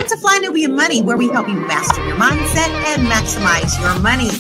Welcome to Fly Nubian Money, where we help you master your mindset and maximize your money.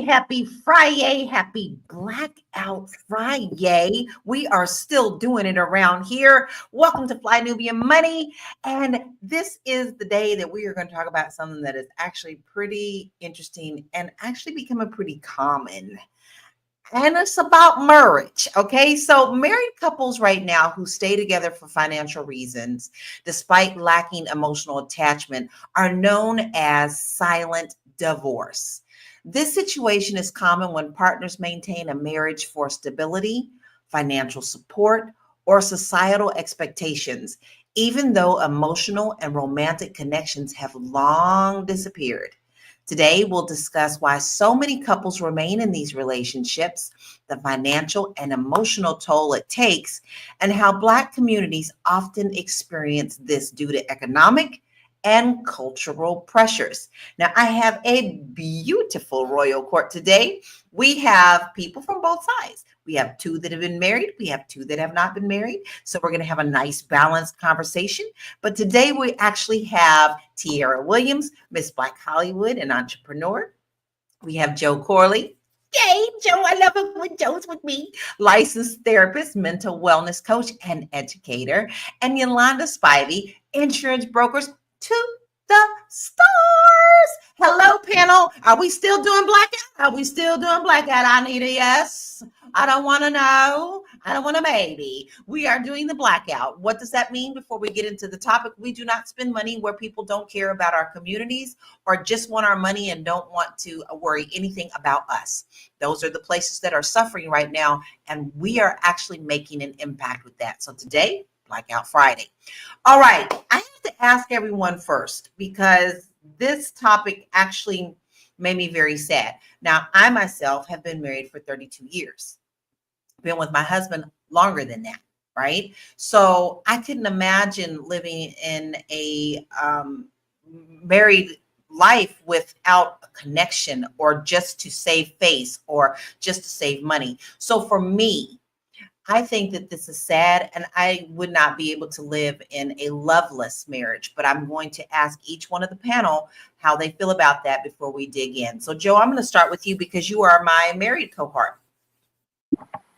Happy Friday. Happy Blackout Friday. We are still doing it around here. Welcome to Fly Nubian Money. And this is the day that we are going to talk about something that is actually pretty interesting and actually becoming pretty common. And it's about marriage. Okay. So married couples right now who stay together for financial reasons, despite lacking emotional attachment, are known as silent divorce. This situation is common when partners maintain a marriage for stability, financial support, or societal expectations, even though emotional and romantic connections have long disappeared. Today, we'll discuss why so many couples remain in these relationships, the financial and emotional toll it takes, and how Black communities often experience this due to economic and cultural pressures. Now, I have a beautiful royal court today. We have people from both sides. We have two that have been married. We have two that have not been married. So we're going to have a nice balanced conversation. But today we actually have Tiara Williams, Miss Black Hollywood, an entrepreneur. We have Joe Corley. Yay, Joe, I love it when Joe's with me. Licensed therapist, mental wellness coach, and educator. And Yolanda Spivey, insurance brokers to the stars. Hello, panel. Are we still doing blackout? Are we still doing blackout? I need a yes. I don't want to know. I don't want a maybe. We are doing the blackout. What does that mean? Before we get into the topic, we do not spend money where people don't care about our communities or just want our money and don't want to worry anything about us. Those are the places that are suffering right now, and we are actually making an impact with that. So today, Blackout Friday. All right. I have to ask everyone first because this topic actually made me very sad. Now, I myself have been married for 32 years. Been with my husband longer than that, right? So I couldn't imagine living in a married life without a connection or just to save face or just to save money. So for me, I think that this is sad, and I would not be able to live in a loveless marriage, but I'm going to ask each one of the panel how they feel about that before we dig in. So, Joe, I'm going to start with you because you are my married cohort.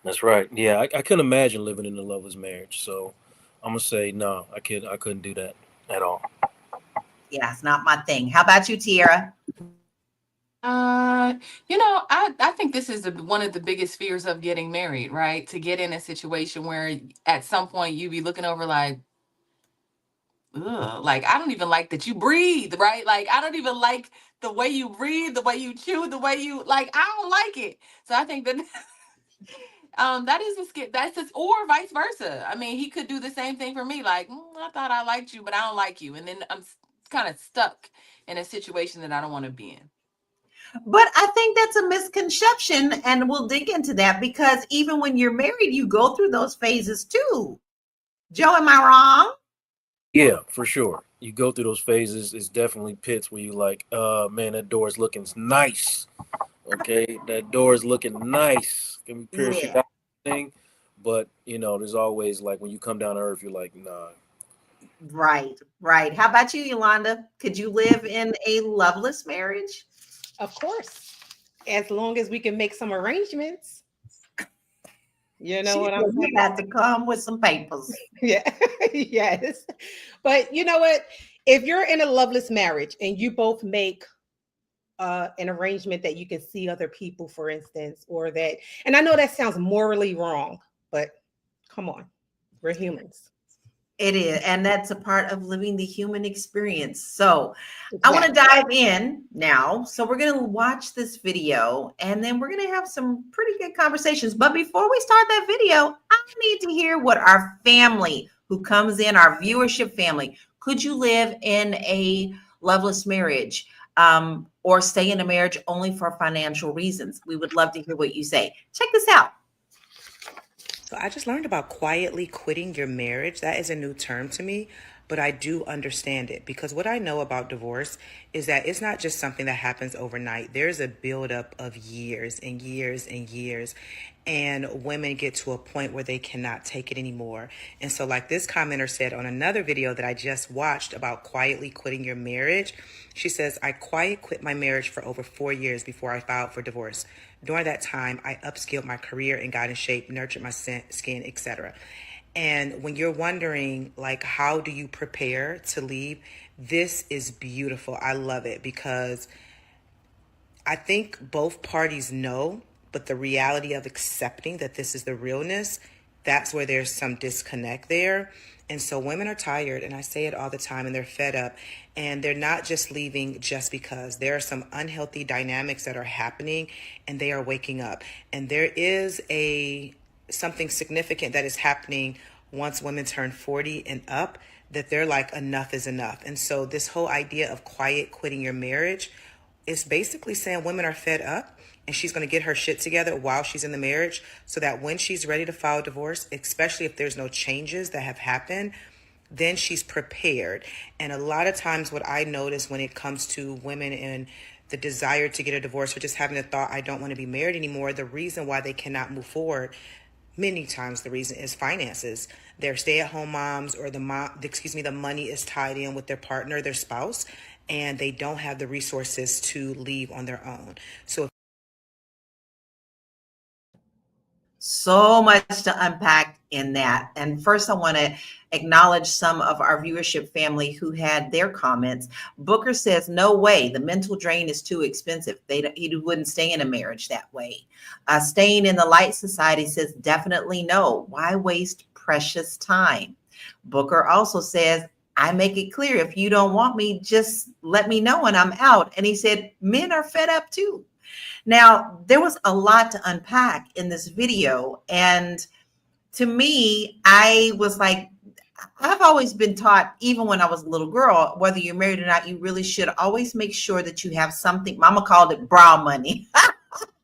That's right. Yeah, I couldn't imagine living in a loveless marriage. So I'm going to say, no, I couldn't do that at all. Yeah, it's not my thing. How about you, Tiara? I think this is one of the biggest fears of getting married, right? To get in a situation where at some point you be looking over like, ugh, like I don't even like that you breathe, right? Like I don't even like the way you breathe, the way you chew, the way you like. I don't like it. So I think that that is a skit. That's just or vice versa. I mean, he could do the same thing for me. Like I thought I liked you, but I don't like you, and then I'm kind of stuck in a situation that I don't want to be in. But I think that's a misconception, and we'll dig into that because even when you're married, you go through those phases too. Joe, am I wrong? Yeah, for sure. You go through those phases. It's definitely pits where you like, man, that door is looking nice. Okay, that door is looking nice. Can we pierce your thing? But there's always like when you come down to earth, you're like, nah, Right, right. How about you, Yolanda? Could you live in a loveless marriage? Of course, as long as we can make some arrangements. You know She what said I'm you saying? got to come with some papers. Yeah, yes. But you know what? If you're in a loveless marriage and you both make an arrangement that you can see other people, for instance, or that, and I know that sounds morally wrong, but come on, we're humans. It is, and that's a part of living the human experience. So, I want to Exactly. dive in now. So, we're going to watch this video and then we're going to have some pretty good conversations. But before we start that video, I need to hear what our family who comes in, our viewership family, could you live in a loveless marriage or stay in a marriage only for financial reasons? We would love to hear what you say. Check this out. So I just learned about quietly quitting your marriage. That is a new term to me, but I do understand it because what I know about divorce is that it's not just something that happens overnight. There's a buildup of years and years and years. And women get to a point where they cannot take it anymore. And so, like this commenter said on another video that I just watched about quietly quitting your marriage, she says, I quiet quit my marriage for over 4 years before I filed for divorce. During that time, I upskilled my career and got in shape, nurtured my skin, etc. And when you're wondering, like, how do you prepare to leave? This is beautiful. I love it because I think both parties know, but the reality of accepting that this is the realness, that's where there's some disconnect there. And so women are tired, and I say it all the time, and they're fed up, and they're not just leaving just because. There are some unhealthy dynamics that are happening, and they are waking up. And there is something significant that is happening once women turn 40 and up, that they're like, enough is enough. And so this whole idea of quiet quitting your marriage, it's basically saying women are fed up and she's going to get her shit together while she's in the marriage so that when she's ready to file divorce, especially if there's no changes that have happened, then she's prepared. And a lot of times what I notice when it comes to women and the desire to get a divorce or just having the thought, I don't want to be married anymore, the reason why they cannot move forward, many times the reason is finances. They're stay-at-home moms, or the money is tied in with their partner, their spouse, and they don't have the resources to leave on their own. So So much to unpack in that. And first, I want to acknowledge some of our viewership family who had their comments. Booker says, no way. The mental drain is too expensive. He wouldn't stay in a marriage that way. Staying in the Light Society says, definitely no. Why waste precious time? Booker also says, I make it clear if you don't want me, just let me know and I'm out. And he said, men are fed up too. Now, there was a lot to unpack in this video. And to me, I was like, I've always been taught, even when I was a little girl, whether you're married or not, you really should always make sure that you have something. Mama called it bra money.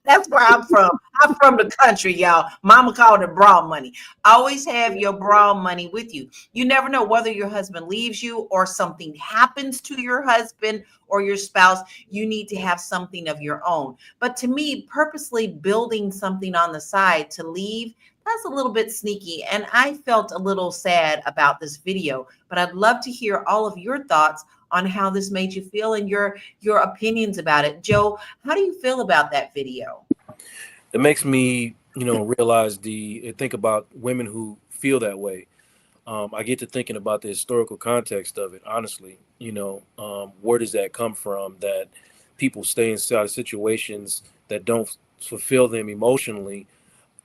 That's where I'm from. I'm from the country, y'all. Mama called it bra money. Always have your bra money with you. You never know whether your husband leaves you or something happens to your husband or your spouse. You need to have something of your own. But to me, purposely building something on the side to leave, that's a little bit sneaky. And I felt a little sad about this video, but I'd love to hear all of your thoughts on how this made you feel and your opinions about it. Joe, how do you feel about that video? It makes me, realize think about women who feel that way. I get to thinking about the historical context of it. Honestly, where does that come from? That people stay inside of situations that don't fulfill them emotionally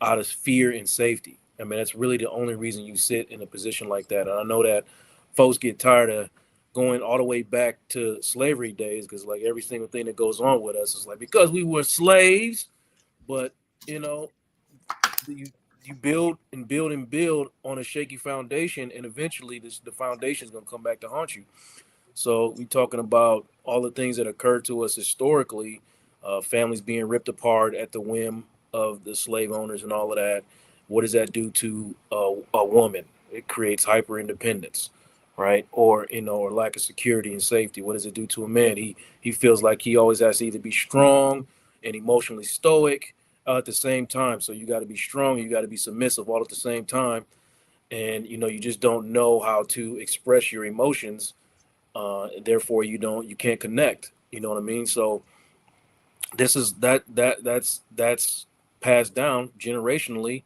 out of fear and safety. I mean, that's really the only reason you sit in a position like that. And I know that folks get tired of going all the way back to slavery days because, like, every single thing that goes on with us is like because we were slaves. But you know, you build and build and build on a shaky foundation, and eventually the foundation is going to come back to haunt you. So we talking about all the things that occurred to us historically, families being ripped apart at the whim of the slave owners and all of that. What does that do to a woman? It creates hyper independence, right? Or or lack of security and safety. What does it do to a man? He feels like he always has to either be strong and emotionally stoic at the same time. So you got to be strong, you got to be submissive all at the same time. and you just don't know how to express your emotions. Therefore, you can't connect. You know what I mean? So this is that's passed down generationally,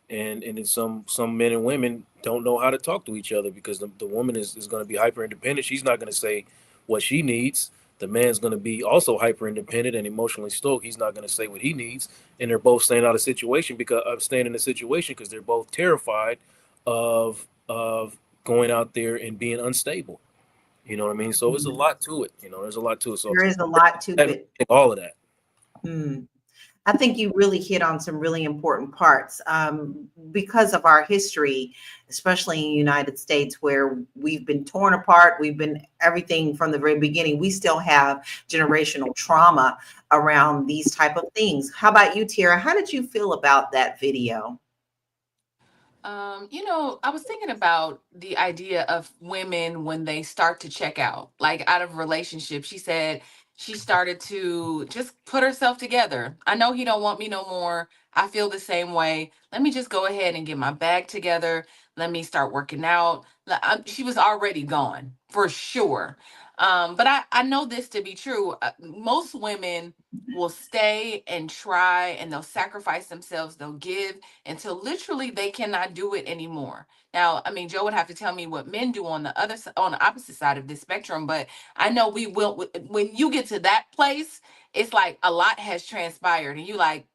and then some men and women don't know how to talk to each other because the woman is going to be hyper independent. She's not going to say what she needs. The man's going to be also hyper independent and emotionally stoic. He's not going to say what he needs, and they're both staying out of situation because of staying in the situation because they're both terrified of going out there and being unstable. You know what I mean? So it's a lot to it. There's a lot to it. So There is a lot to it. all of that. Hmm. I think you really hit on some really important parts because of our history, especially in the United States, where we've been torn apart. We've been everything from the very beginning. We still have generational trauma around these type of things. How about you, Tierra? How did you feel about that video? I was thinking about the idea of women when they start to check out, like out of relationships. She said she started to just put herself together. I know he don't want me no more. I feel the same way. Let me just go ahead and get my bag together. Let me start working out. She was already gone for sure. But I know this to be true. Most women will stay and try and they'll sacrifice themselves. They'll give until literally they cannot do it anymore. Now, I mean, Joe would have to tell me what men do on the on the opposite side of this spectrum, but I know we will. When you get to that place, it's like a lot has transpired, and you like,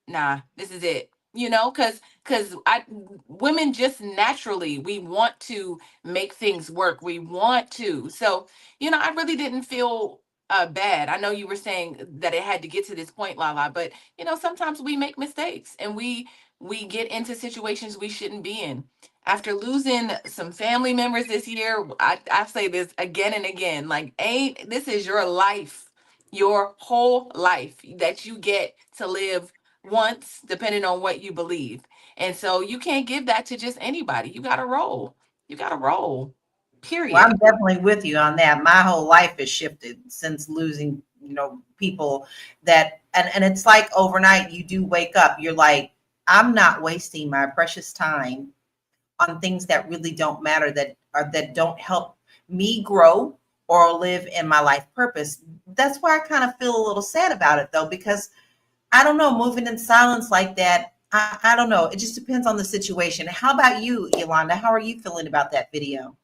nah, this is it. Because I women just naturally we want to make things work. We want to. So, I really didn't feel bad. I know you were saying that it had to get to this point, Lala, but sometimes we make mistakes and we get into situations we shouldn't be in. After losing some family members this year, I say this again and again, like, ain't this is your life, your whole life that you get to live once, depending on what you believe. And so you can't give that to just anybody. You got to roll. You got to roll. Well, Period. I'm definitely with you on that. My whole life has shifted since losing, people and it's like overnight you do wake up. You're like, I'm not wasting my precious time on things that really don't matter, that don't help me grow or live in my life purpose. That's why I kind of feel a little sad about it though, because I don't know, moving in silence like that. I don't know. It just depends on the situation. How about you, Yolanda? How are you feeling about that video?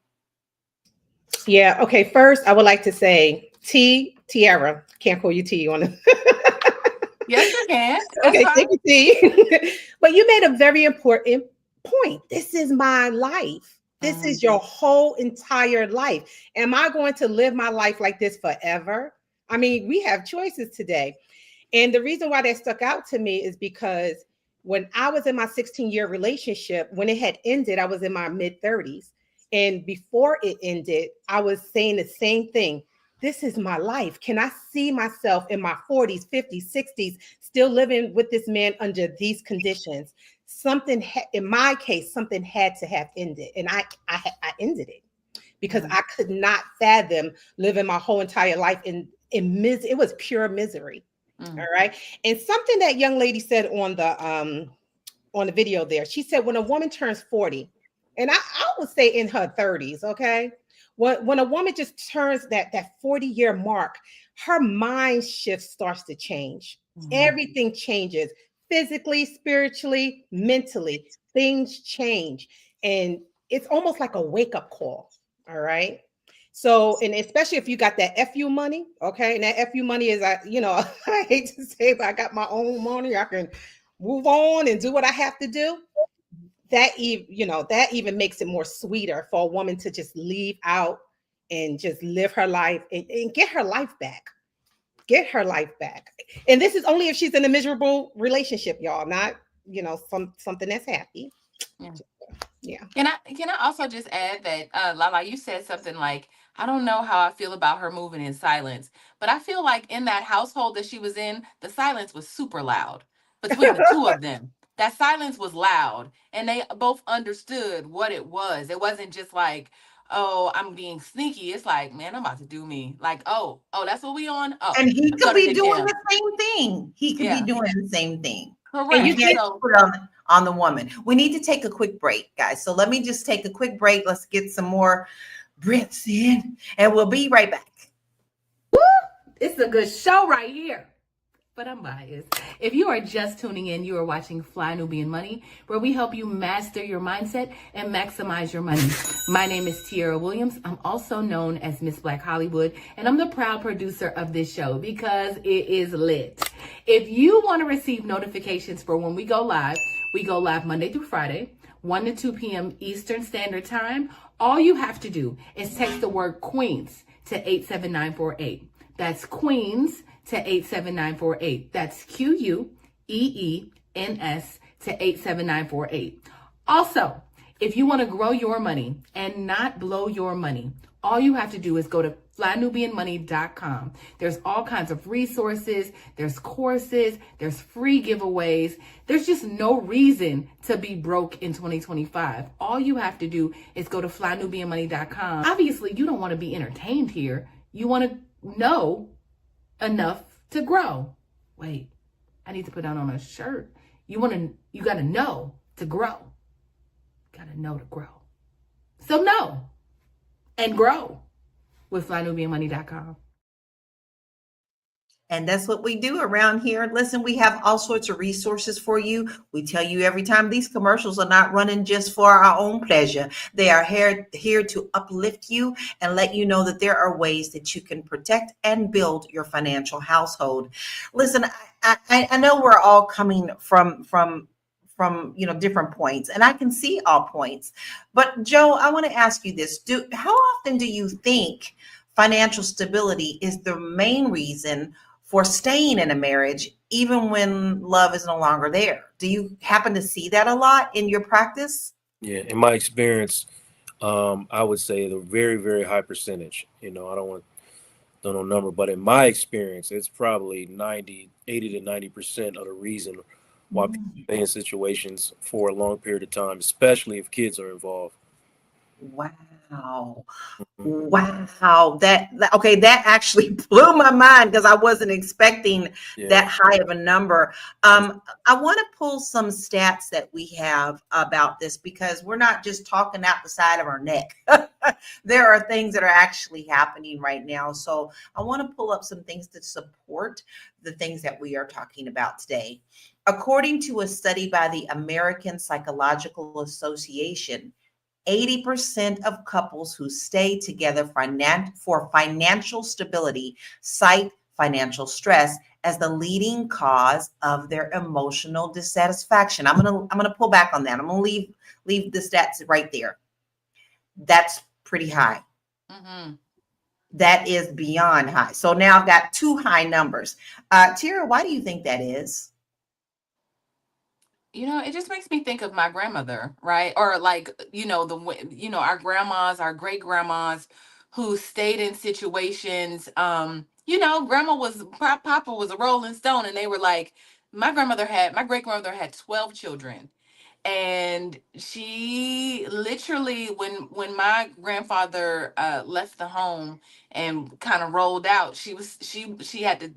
Yeah. Okay. First, I would like to say Tierra. Can't call you T on it. Yes, you can. That's Okay. fine. Thank you, T. But you made a very important point. This is my life. This is your whole entire life. Am I going to live my life like this forever? I mean, we have choices today. And the reason why that stuck out to me is because when I was in my 16-year relationship, when it had ended, I was in my mid 30s. And before it ended, I was saying the same thing. This is my life. Can I see myself in my 40s, 50s, 60s, still living with this man under these conditions? In my case, something had to have ended. And I ended it because I could not fathom living my whole entire life it was pure misery. All right. And something that young lady said on the video there, she said, when a woman turns 40, and I would say in her 30s, okay, when a woman just turns that 40-year mark, her mind shift starts to change. Everything changes physically, spiritually, mentally. Things change. And it's almost like a wake-up call. All right. So, and especially if you got that FU money, okay, and that FU money is, I hate to say, but I got my own money. I can move on and do what I have to do. That even makes it more sweeter for a woman to just leave out and just live her life and get her life back. Get her life back. And this is only if she's in a miserable relationship, y'all, not, something that's happy. Yeah. Can I also just add that Lala, you said something like, I don't know how I feel about her moving in silence, but I feel like in that household that she was in, the silence was super loud between the two of them. That silence was loud, and they both understood what it was. It wasn't just like, oh, I'm being sneaky. It's like, man, I'm about to do me. Like, oh, that's what we on. Oh, And he I'm could going to be the doing gym. the same thing. He could be doing the same thing. And you Correct. can't So put on the woman. We need to take a quick break, guys. So let me just take a quick break. Let's get some more breaths in, and we'll be right back. It's a good show right here. But I'm biased. If you are just tuning in, you are watching Fly Nubian Money, where we help you master your mindset and maximize your money. My name is Tiara Williams. I'm also known as Miss Black Hollywood, and I'm the proud producer of this show because it is lit. If you want to receive notifications for when we go live Monday through Friday, 1 to 2 p.m. Eastern Standard Time. All you have to do is text the word Queens to 87948. That's Queens to 87948. That's QUEENS to 87948. Also, if you want to grow your money and not blow your money, all you have to do is go to flynubianmoney.com. There's all kinds of resources, there's courses, there's free giveaways. There's just no reason to be broke in 2025. All you have to do is go to flynubianmoney.com. Obviously, you don't want to be entertained here. You want to know enough to grow. Wait, I need to put that on a shirt. You got to know to grow. Got to know to grow. So know and grow with flynubianmoney.com. And that's what we do around here. Listen, we have all sorts of resources for you. We tell you every time these commercials are not running just for our own pleasure. They are here to uplift you and let you know that there are ways that you can protect and build your financial household. Listen, I know we're all coming from different points, and I can see all points. But Joe, I want to ask you this. How often do you think financial stability is the main reason for staying in a marriage, even when love is no longer there? Do you happen to see that a lot in your practice? Yeah, in my experience, I would say the very, very high percentage. I don't know number, but in my experience, it's probably 80 to 90% of the reason why people stay in situations for a long period of time, especially if kids are involved. Wow. Mhm. Wow. That actually blew my mind because I wasn't expecting Yeah. that high of a number. I want to pull some stats that we have about this because we're not just talking out the side of our neck. There are things that are actually happening right now. So I want to pull up some things to support the things that we are talking about today. According to a study by the American Psychological Association, 80% of couples who stay together for financial stability cite financial stress as the leading cause of their emotional dissatisfaction. I'm gonna pull back on that. I'm gonna leave the stats right there. That's pretty high. Mm-hmm. That is beyond high. So now I've got two high numbers. Tira, why do you think that is? It just makes me think of my grandmother, right? Or like, our grandmas, our great grandmas who stayed in situations. Papa was a Rolling Stone, and they were like, my great grandmother had 12 children. And she literally, when my grandfather left the home and kind of rolled out, she had to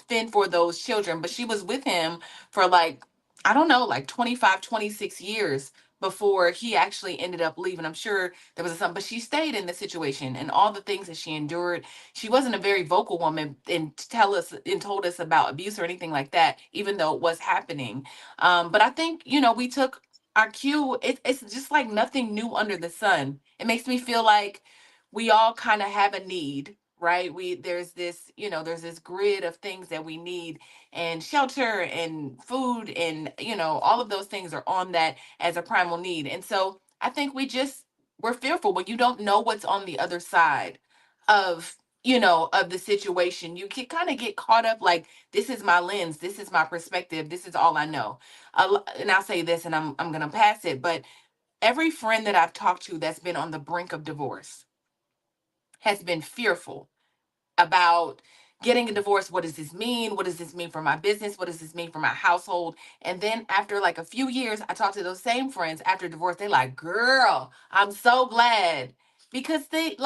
fend for those children, but she was with him for like, I don't know, like 25, 26 years before he actually ended up leaving. I'm sure there was something, but she stayed in the situation and all the things that she endured. She wasn't a very vocal woman and told us about abuse or anything like that, even though it was happening. But I think, we took our cue. It's just like nothing new under the sun. It makes me feel like we all kind of have a need, right? There's this grid of things that we need, and shelter and food and all of those things are on that as a primal need. And so I think we're fearful when you don't know what's on the other side of of the situation. You can kind of get caught up like, this is my lens, this is my perspective, this is all I know. And I'll say this, and I'm gonna pass it, but every friend that I've talked to that's been on the brink of divorce has been fearful about getting a divorce. What does this mean? What does this mean for my business? What does this mean for my household? And then after like a few years, I talked to those same friends after divorce. They're like, girl, I'm so glad, because they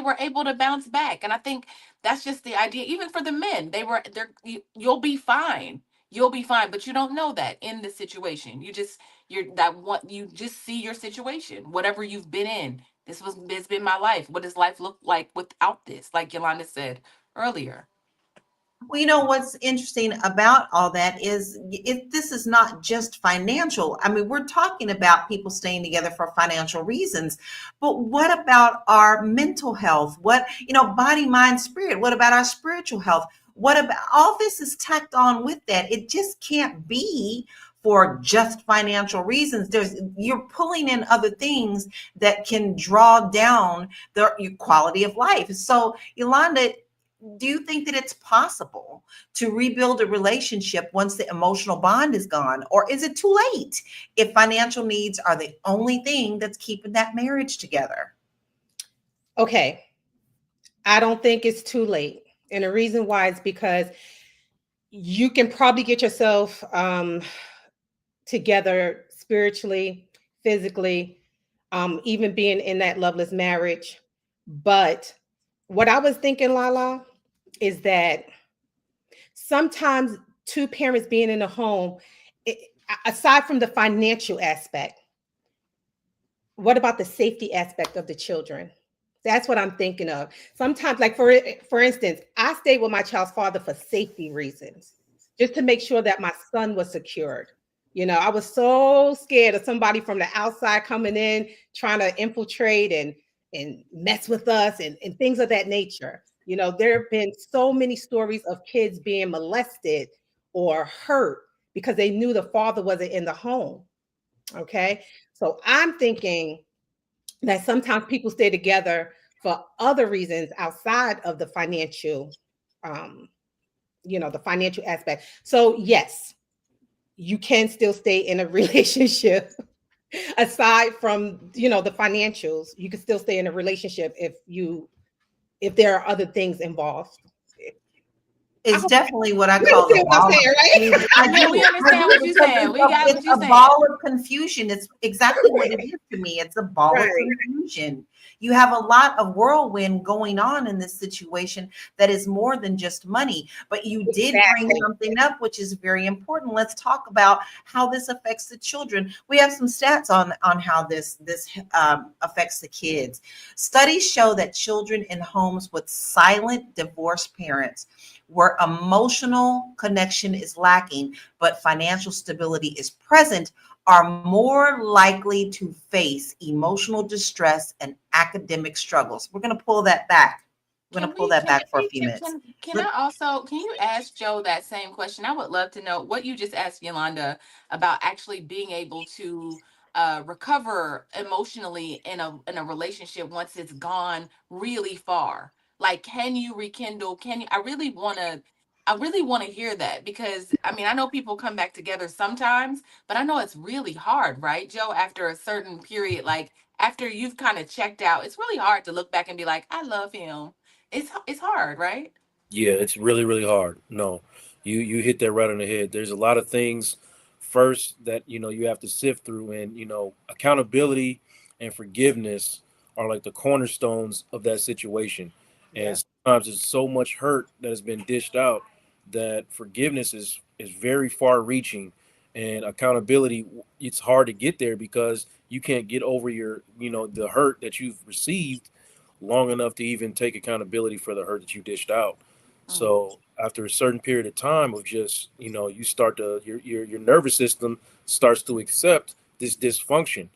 were able to bounce back. And I think that's just the idea. Even for the men, you'll be fine. you'll be fine. But you don't know that in the situation. You just see your situation, whatever you've been in. This been my life. What does life look like without this? Like Yolanda said earlier. Well, what's interesting about all that is this is not just financial. I mean, we're talking about people staying together for financial reasons, but what about our mental health? What, body, mind, spirit? What about our spiritual health? What about all this is tacked on with that? It just can't be for just financial reasons. You're pulling in other things that can draw down your quality of life. So, Yolanda, do you think that it's possible to rebuild a relationship once the emotional bond is gone? Or is it too late if financial needs are the only thing that's keeping that marriage together? Okay. I don't think it's too late. And the reason why is because you can probably get yourself together spiritually, physically, even being in that loveless marriage. But what I was thinking, Lala, is that sometimes two parents being in a home, aside from the financial aspect, what about the safety aspect of the children? That's what I'm thinking of. Sometimes, like for instance, I stayed with my child's father for safety reasons, just to make sure that my son was secured. I was so scared of somebody from the outside coming in, trying to infiltrate and mess with us and things of that nature. There have been so many stories of kids being molested or hurt because they knew the father wasn't in the home. Okay. So I'm thinking that sometimes people stay together for other reasons outside of the financial, the financial aspect. So yes, you can still stay in a relationship aside from, the financials. You can still stay in a relationship if there are other things involved. It's definitely what I You call the understand what I'm ball. saying, right? Yeah, we understand what you're saying. We got what It's you're a saying. ball of confusion. It's exactly what it is to me. It's a ball of Right. confusion. You have a lot of whirlwind going on in this situation that is more than just money. But you did bring Exactly. something up, which is very important. Let's talk about how this affects the children. We have some stats on how this affects the kids. Studies show that children in homes with silent divorced parents, where emotional connection is lacking, but financial stability is present, are more likely to face emotional distress and academic struggles. We're going to pull that back. We're going to pull that back for a few minutes. Can you ask Joe that same question? I would love to know what you just asked Yolanda about actually being able to recover emotionally in a relationship once it's gone really far. Like, can you rekindle? I really want to hear that, because I mean, I know people come back together sometimes, but I know it's really hard, right, Joe? After a certain period, like after you've kind of checked out, it's really hard to look back and be like, I love him. It's hard, right? Yeah, it's really, really hard. No, you hit that right on the head. There's a lot of things first that you have to sift through, and accountability and forgiveness are like the cornerstones of that situation. Yeah. And sometimes there's so much hurt that has been dished out that forgiveness is very far reaching, and accountability, it's hard to get there because you can't get over the hurt that you've received long enough to even take accountability for the hurt that you dished out. Mm. So after a certain period of time of just, you start to your nervous system starts to accept this dysfunction,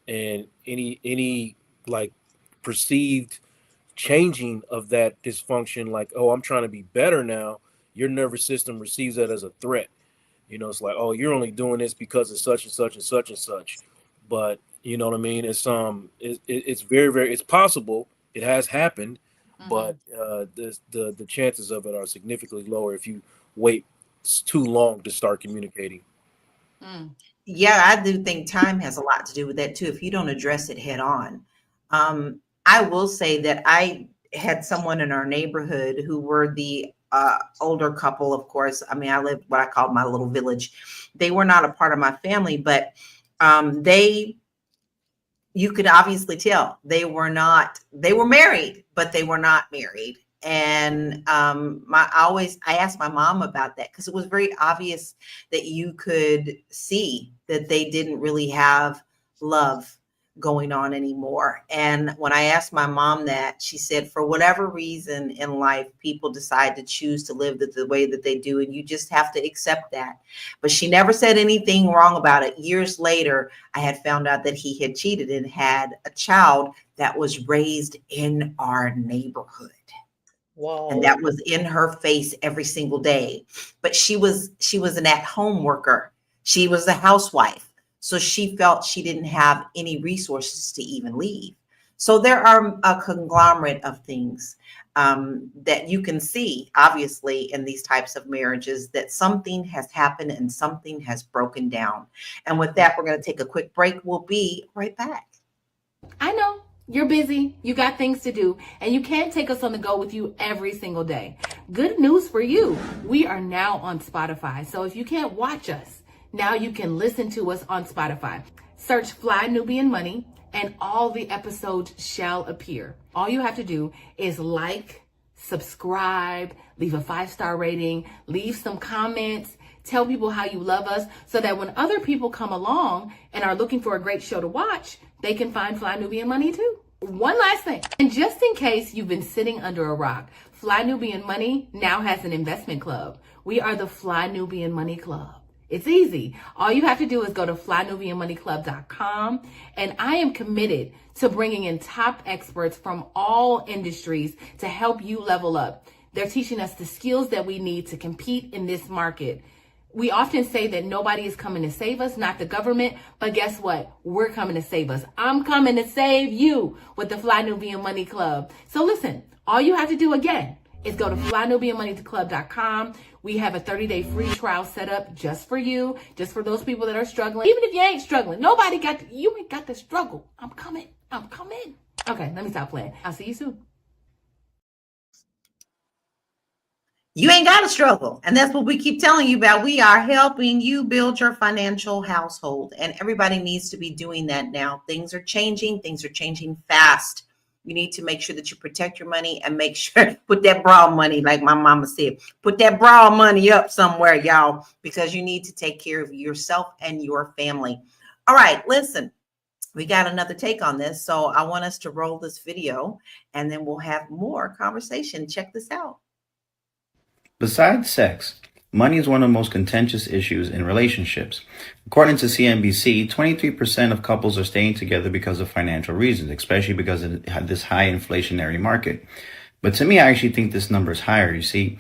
and any like perceived changing of that dysfunction, like, oh, I'm trying to be better now, your nervous system receives that as a threat. It's like, oh, you're only doing this because of such and such and such and such. But you know what I mean? It's very, very, it's possible. It has happened, but the chances of it are significantly lower if you wait too long to start communicating. Mm. Yeah, I do think time has a lot to do with that too, if you don't address it head on. I will say that I had someone in our neighborhood who were the older couple, of course. I mean, I lived what I called my little village. They were not a part of my family, but you could obviously tell they were married, but they were not married. And I asked my mom about that because it was very obvious that you could see that they didn't really have love going on anymore. And when I asked my mom that, she said, for whatever reason in life, people decide to choose to live the way that they do, and you just have to accept that. But she never said anything wrong about it. Years later, I had found out that he had cheated and had a child that was raised in our neighborhood. Whoa. And that was in her face every single day. But she was an at-home worker. She was a housewife. So she felt she didn't have any resources to even leave. So there are a conglomerate of things that you can see, obviously, in these types of marriages, that something has happened and something has broken down. And with that, we're going to take a quick break. We'll be right back. I know you're busy, you got things to do, and you can't take us on the go with you every single day. Good news for you. We are now on Spotify. So if you can't watch us, now you can listen to us on Spotify. Search Fly Nubian Money and all the episodes shall appear. All you have to do is like, subscribe, leave a 5-star rating, leave some comments, tell people how you love us so that when other people come along and are looking for a great show to watch, they can find Fly Nubian Money too. One last thing, and just in case you've been sitting under a rock, Fly Nubian Money now has an investment club. We are the Fly Nubian Money Club. It's easy. All you have to do is go to flynubianmoneyclub.com, and I am committed to bringing in top experts from all industries to help you level up. They're teaching us the skills that we need to compete in this market. We often say that nobody is coming to save us, not the government, but guess what? We're coming to save us. I'm coming to save you with the Fly Nubian Money Club. So listen, all you have to do again is go to flynubianmoneyclub.com. We have a 30-day free trial set up just for you, just for those people that are struggling. Even if you ain't struggling, you ain't got to struggle. I'm coming. Okay, let me stop playing. I'll see you soon. You ain't got to struggle. And that's what we keep telling you about. We are helping you build your financial household. And everybody needs to be doing that now. Things are changing. Things are changing fast. You need to make sure that you protect your money and make sure, put that bra money, like my mama said, put that bra money up somewhere, y'all, because you need to take care of yourself and your family. All right, listen, we got another take on this. So I want us to roll this video and then we'll have more conversation. Check this out. Besides sex, money is one of the most contentious issues in relationships. According to CNBC, 23% of couples are staying together because of financial reasons, especially because of this high inflationary market. But to me, I actually think this number is higher. You see,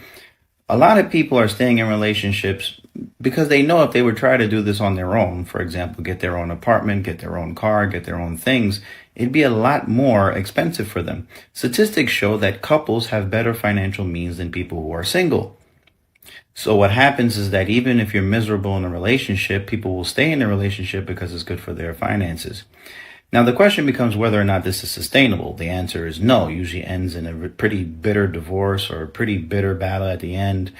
a lot of people are staying in relationships because they know if they would try to do this on their own, for example, get their own apartment, get their own car, get their own things, it'd be a lot more expensive for them. Statistics show that couples have better financial means than people who are single. So what happens is that even if you're miserable in a relationship, people will stay in the relationship because it's good for their finances. Now, the question becomes whether or not this is sustainable. The answer is no. It usually ends in a pretty bitter divorce or a pretty bitter battle at the end.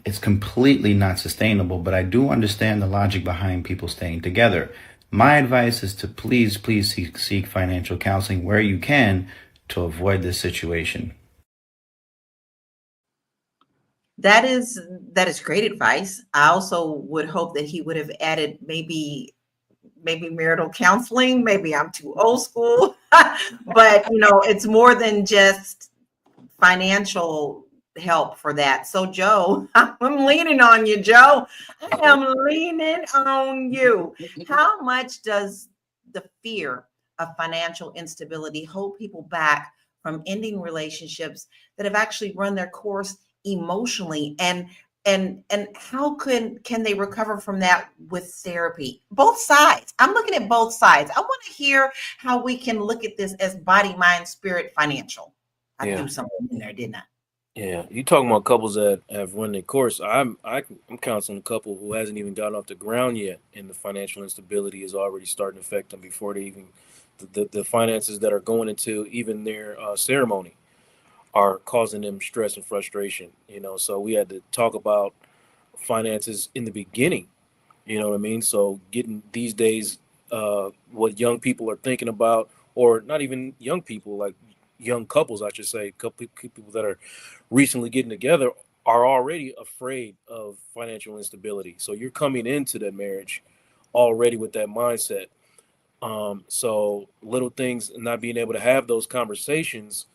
It's completely not sustainable, but I do understand the logic behind people staying together. My advice is to please seek financial counseling where you can to avoid this situation. That is great advice. I also would hope that he would have added maybe marital counseling. Maybe I'm too old school, but it's more than just financial help for that. So Joe, I'm leaning on you, Joe. I am leaning on you. How much does the fear of financial instability hold people back from ending relationships that have actually run their course emotionally, and how can they recover from that with therapy? Both sides. I'm looking at both sides. I want to hear how we can look at this as body, mind, spirit, financial. I threw something in there, didn't I? Yeah, you talking about couples that have run their course. I'm counseling a couple who hasn't even gotten off the ground yet, and the financial instability is already starting to affect them before they even the finances that are going into even their ceremony are causing them stress and frustration. So we had to talk about finances in the beginning. You know what I mean? So getting these days, what young people are thinking about, or not even young people, like young couples, I should say, couple people that are recently getting together, are already afraid of financial instability. So you're coming into that marriage already with that mindset. So little things, not being able to have those conversations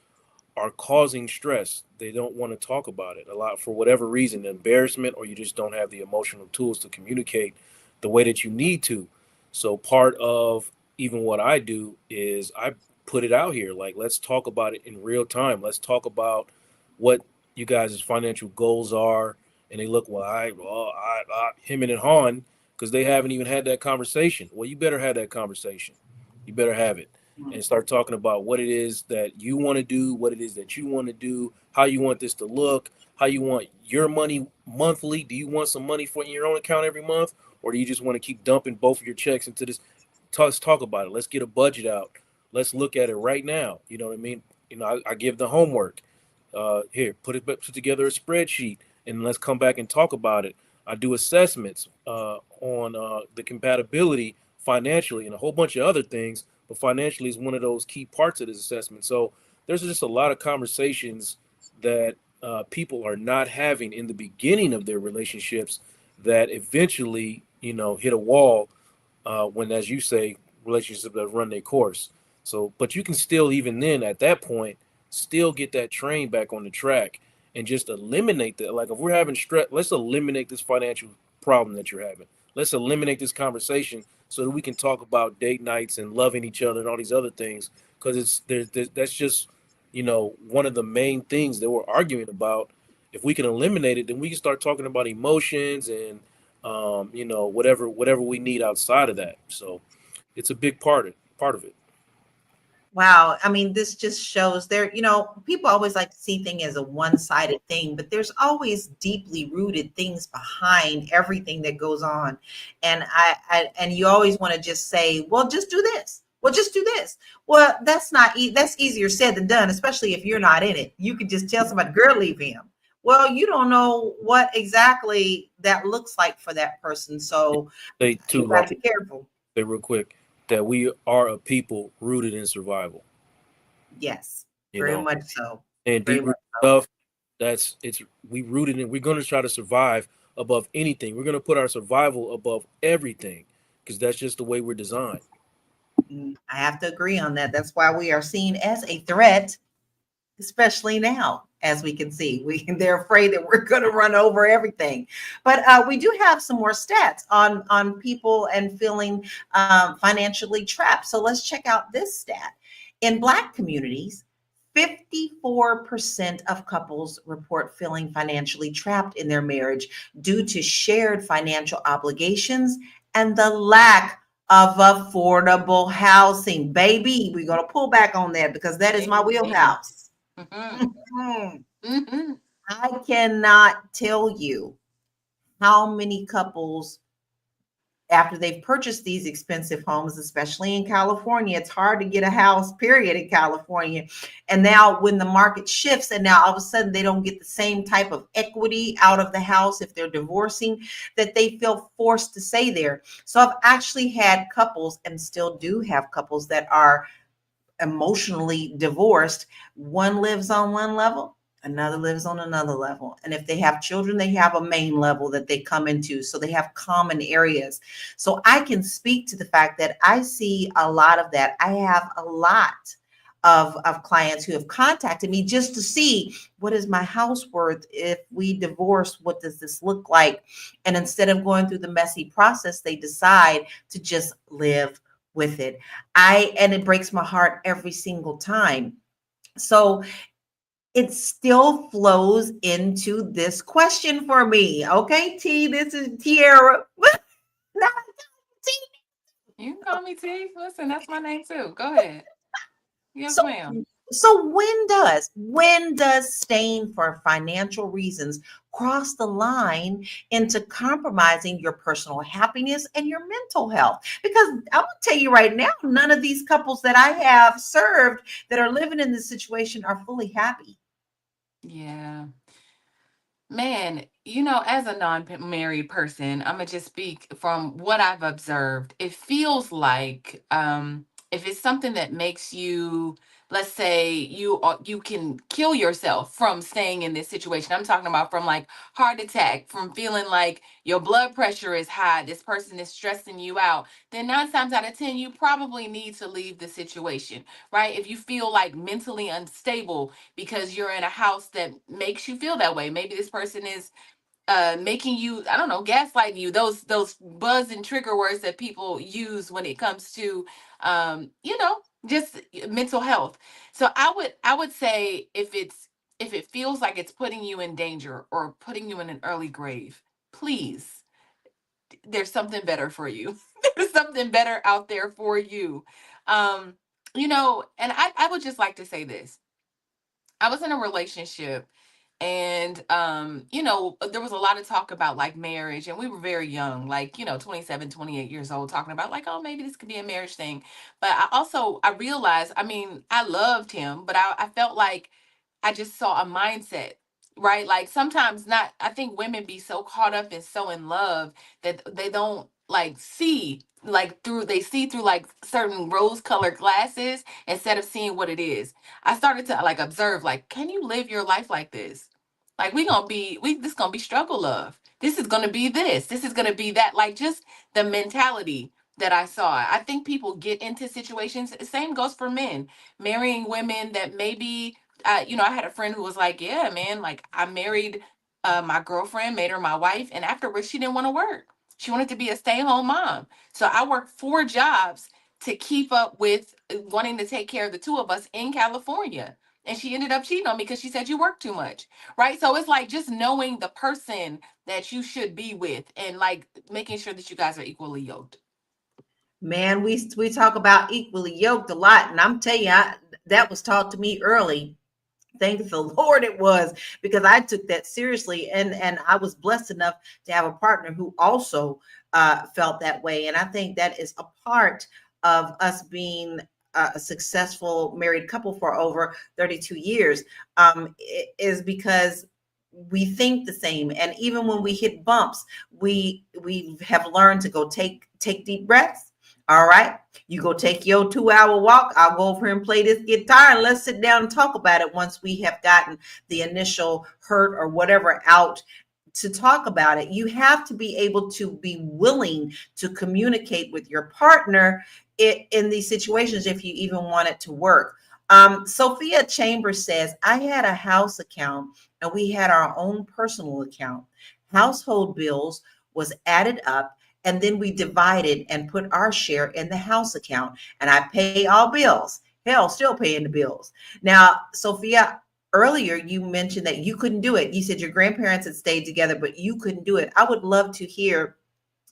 are causing stress. They don't want to talk about it a lot for whatever reason, embarrassment, or you just don't have the emotional tools to communicate the way that you need to. So part of even what I do is I put it out here. Like, let's talk about it in real time. Let's talk about what you guys' financial goals are. And they look, him and Han, because they haven't even had that conversation. Well, you better have that conversation. You better have it and start talking about what it is that you want to do, what it is that you want to do, how you want this to look, how you want your money monthly. Do you want some money for in your own account every month, or do you just want to keep dumping both of your checks into this? Let's talk about it. Let's get a budget out. Let's look at it right now. You know what I mean? I give the homework. Here, put together a spreadsheet, and let's come back and talk about it. I do assessments on the compatibility financially and a whole bunch of other things, but financially is one of those key parts of this assessment. So there's just a lot of conversations that people are not having in the beginning of their relationships that eventually, hit a wall when, as you say, relationships that run their course. So, but you can still, even then, at that point, still get that train back on the track and just eliminate that. Like, if we're having stress, let's eliminate this financial problem that you're having. Let's eliminate this conversation so that we can talk about date nights and loving each other and all these other things. Because that's just, one of the main things that we're arguing about. If we can eliminate it, then we can start talking about emotions and, whatever we need outside of that. So it's a big part of it. Wow. I mean, this just shows people always like to see things as a one-sided thing, but there's always deeply rooted things behind everything that goes on. And and you always want to just say, well, just do this. Well, just do this. Well, that's that's easier said than done, especially if you're not in it. You could just tell somebody, girl, leave him. Well, you don't know what exactly that looks like for that person. So They too, you gotta be careful. say real quick, that we are a people rooted in survival. Yes, You very know, much so. and Very deep much rooted stuff. We rooted in. We're going to try to survive above anything. We're going to put our survival above everything because that's just the way we're designed. I have to agree on that. That's why we are seen as a threat, especially now, as we can see. They're afraid that we're going to run over everything. But we do have some more stats on people and feeling financially trapped. So let's check out this stat. In Black communities, 54% of couples report feeling financially trapped in their marriage due to shared financial obligations and the lack of affordable housing. Baby, we're going to pull back on that because that is my wheelhouse. I cannot tell you how many couples, after they've purchased these expensive homes, especially in California, it's hard to get a house, period, in California. And now when the market shifts and now all of a sudden they don't get the same type of equity out of the house if they're divorcing, that they feel forced to stay there. So I've actually had couples, and still do have couples, that are emotionally divorced. One lives on one level, another lives on another level. And if they have children, they have a main level that they come into. So they have common areas. So I can speak to the fact that I see a lot of that. I have a lot of clients who have contacted me just to see, what is my house worth if we divorce? What does this look like? And instead of going through the messy process, they decide to just live with it. And it breaks my heart every single time. So it still flows into this question for me. Okay, T, this is Tiara. You can call me T. Listen, that's my name too. Go ahead. Yes, ma'am. So when does staying for financial reasons cross the line into compromising your personal happiness and your mental health? Because I'm gonna tell you right now, none of these couples that I have served that are living in this situation are fully happy. Yeah. Man, as a non-married person, I'm gonna just speak from what I've observed. It feels like if it's something that makes you let's say you can kill yourself from staying in this situation. I'm talking about from like heart attack, from feeling like your blood pressure is high, this person is stressing you out, then 9 times out of 10, you probably need to leave the situation, right? If you feel like mentally unstable because you're in a house that makes you feel that way, maybe this person is making you, I don't know, gaslighting you, those buzz and trigger words that people use when it comes to just mental health. So I would say if it feels like it's putting you in danger or putting you in an early grave, please, there's something better for you. There's something better out there for you. um and I would just like to say this. I was in a relationship, and there was a lot of talk about like marriage, and we were very young, like 27, 28 years old, talking about like, oh, maybe this could be a marriage thing. But I realized, I mean, I loved him, but I felt like I just saw a mindset, right? Like sometimes, not, I think women be so caught up and so in love that they don't like see like through they see through like certain rose colored glasses instead of seeing what it is. I started to like observe, like, can you live your life like this? Like this gonna be struggle love. This is gonna be this. This is gonna be that. Like just the mentality that I saw. I think people get into situations. Same goes for men, marrying women that maybe I had a friend who was like, yeah, man, like I married my girlfriend, made her my wife, and afterwards she didn't want to work. She wanted to be a stay-at-home mom. So I worked 4 jobs to keep up with wanting to take care of the two of us in California. And she ended up cheating on me because she said you work too much. Right. So it's like just knowing the person that you should be with and like making sure that you guys are equally yoked. Man, we talk about equally yoked a lot, and I'm telling you, that was taught to me early. Thank the Lord it was, because I took that seriously, and I was blessed enough to have a partner who also felt that way. And I think that is a part of us being a successful married couple for over 32 years, is because we think the same. And even when we hit bumps, we have learned to go take deep breaths. All right. You go take your 2-hour walk. I'll go over here and play this guitar, and let's sit down and talk about it once we have gotten the initial hurt or whatever out to talk about it. You have to be able to be willing to communicate with your partner in these situations if you even want it to work. Sophia Chambers says, I had a house account and we had our own personal account. Household bills was added up, and then we divided and put our share in the house account, and I pay all bills. Hell, still paying the bills. Now, Sophia, earlier you mentioned that you couldn't do it. You said your grandparents had stayed together, but you couldn't do it. I would love to hear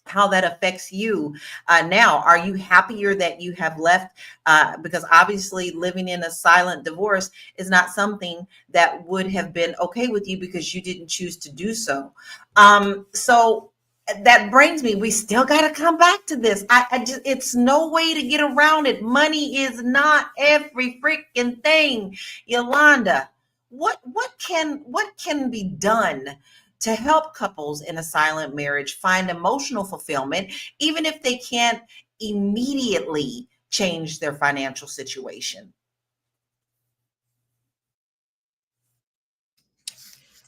how that affects you now. Are you happier that you have left? Because obviously living in a silent divorce is not something that would have been okay with you because you didn't choose to do so. So that brings me, we still got to come back to this. I just, it's no way to get around it. Money is not every freaking thing. Yolanda, what can be done to help couples in a silent marriage find emotional fulfillment, even if they can't immediately change their financial situation?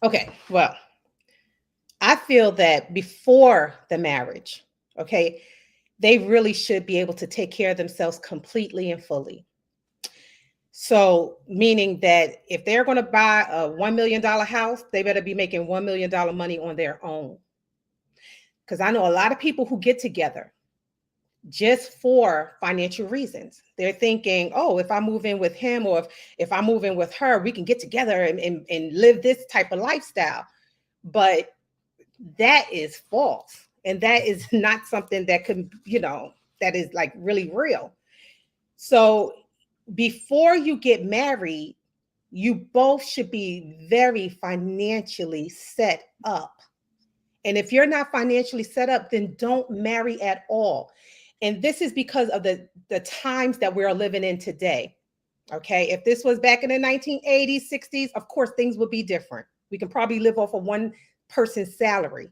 Okay, well, I feel that before the marriage, okay, they really should be able to take care of themselves completely and fully. So, meaning that if they're going to buy a $1 million house, they better be making $1 million money on their own. Because I know a lot of people who get together just for financial reasons. They're thinking, oh, if I move in with him or if I move in with her, we can get together and live this type of lifestyle. But that is false. And that is not something that could, that is like really real. So before you get married, you both should be very financially set up. And if you're not financially set up, then don't marry at all. And this is because of the times that we're living in today. Okay. If this was back in the 1980s, 60s, of course, things would be different. We can probably live off of one person's salary,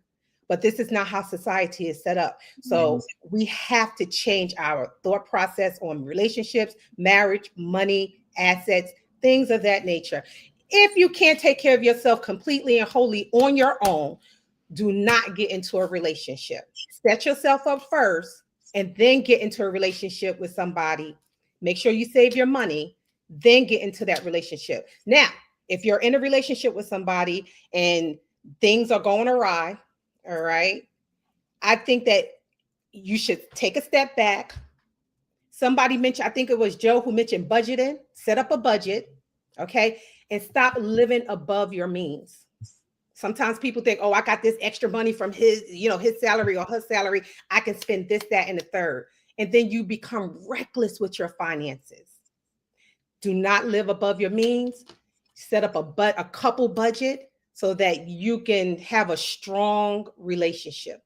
but this is not how society is set up. So we have to change our thought process on relationships, marriage, money, assets, things of that nature. If you can't take care of yourself completely and wholly on your own, do not get into a relationship. Set yourself up first and then get into a relationship with somebody. Make sure you save your money, then get into that relationship. Now, if you're in a relationship with somebody and things are going awry, all right, I think that you should take a step back. Somebody mentioned, I think it was Joe who mentioned budgeting, set up a budget, okay, and stop living above your means. Sometimes people think, oh, I got this extra money from his salary or her salary. I can spend this, that, and the third. And then you become reckless with your finances. Do not live above your means. Set up a couple budget so that you can have a strong relationship.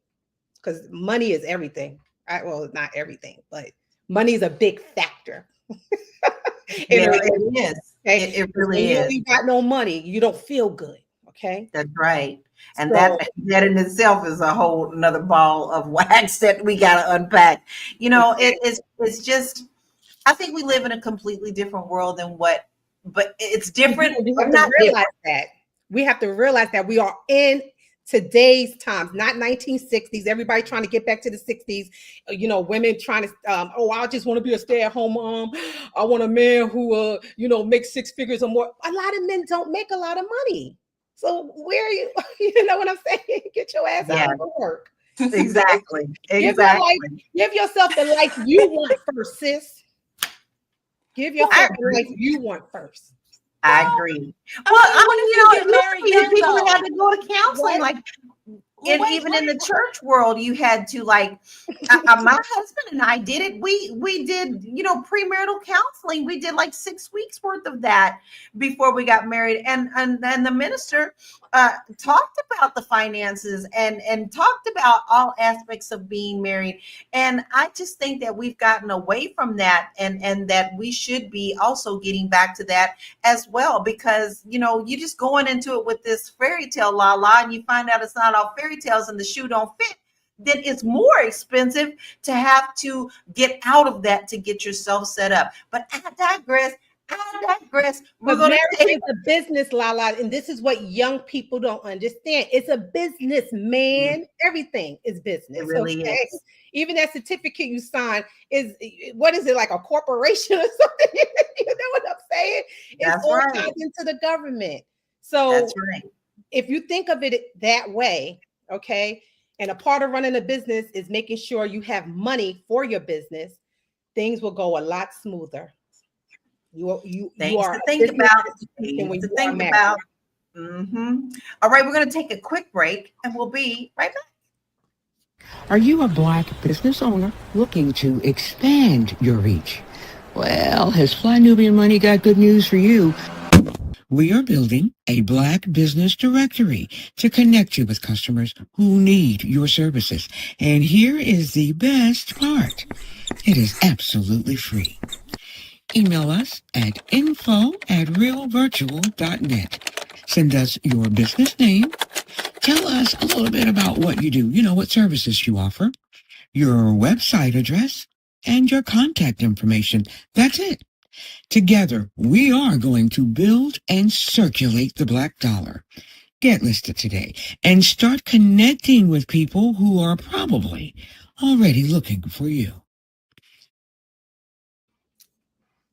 Because money is everything. Right? Well, not everything, but money is a big factor. Yeah, it is. Okay? It really is. You got no money, you don't feel good. Okay. That's right. And that in itself is a whole another ball of wax that we got to unpack. It's just, I think we live in a completely different world than but it's different. We have to realize that. We have to realize that we are in today's times, not 1960s. Everybody trying to get back to the 60s. Women trying to, I just want to be a stay-at-home mom. I want a man who, makes six figures or more. A lot of men don't make a lot of money. So where are you? You know what I'm saying? Get your ass out of work. Exactly. Give yourself the life you want first, sis. Give yourself the life you want first. I agree. Well, people had to go to counseling, like, and even in the church world, you had to my husband and I did it. We did, premarital counseling. We did like 6 weeks worth of that before we got married. And then the minister talked about the finances and talked about all aspects of being married. And I just think that we've gotten away from that and that we should be also getting back to that as well, because, you're just going into it with this fairy tale and you find out it's not all fairy tales and the shoe don't fit. Then it's more expensive to have to get out of that to get yourself set up. But I digress. We're going to take a business, Lala, and this is what young people don't understand. It's a business, man. Everything is business. It really is. Even that certificate you sign is, what is it, like a corporation or something? You know what I'm saying? It's all tied into the government. So that's right. If you think of it that way, okay, and a part of running a business is making sure you have money for your business, things will go a lot smoother. You are to think about. All right, we're going to take a quick break and we'll be right back. Are you a Black business owner looking to expand your reach? Well, has Fly Nubian Money got good news for you? We are building a Black business directory to connect you with customers who need your services. And here is the best part. It is absolutely free. Email us at info@realvirtual.net. Send us your business name. Tell us a little bit about what you do, what services you offer, your website address, and your contact information. That's it. Together, we are going to build and circulate the Black dollar. Get listed today and start connecting with people who are probably already looking for you.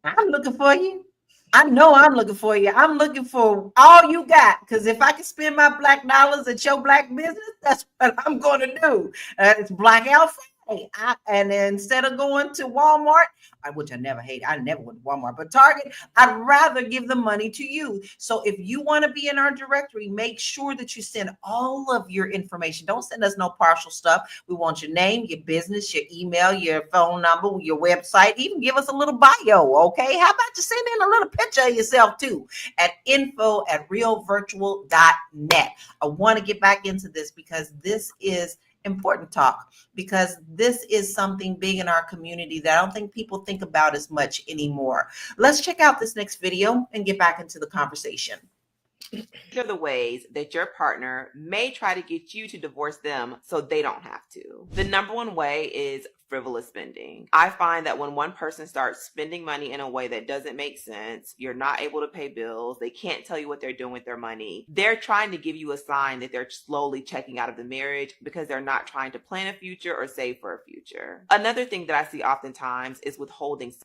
I'm looking for you. I know I'm looking for you. I'm looking for all you got, because if I can spend my Black dollars at your Black business, that's what I'm going to do. It's Blackout Friday. And instead of going to Walmart, which I never hate, I never went to Walmart, but Target, I'd rather give the money to you. So if you want to be in our directory, make sure that you send all of your information. Don't send us no partial stuff. We want your name, your business, your email, your phone number, your website, even give us a little bio, okay? How about you send in a little picture of yourself too at info@realvirtual.net. I want to get back into this because this is important talk, because this is something big in our community that I don't think people think about as much anymore. Let's check out this next video and get back into the conversation. These are the ways that your partner may try to get you to divorce them so they don't have to. The number one way is frivolous spending. I find that when one person starts spending money in a way that doesn't make sense, you're not able to pay bills, they can't tell you what they're doing with their money, they're trying to give you a sign that they're slowly checking out of the marriage because they're not trying to plan a future or save for a future. Another thing that I see oftentimes is withholding sex.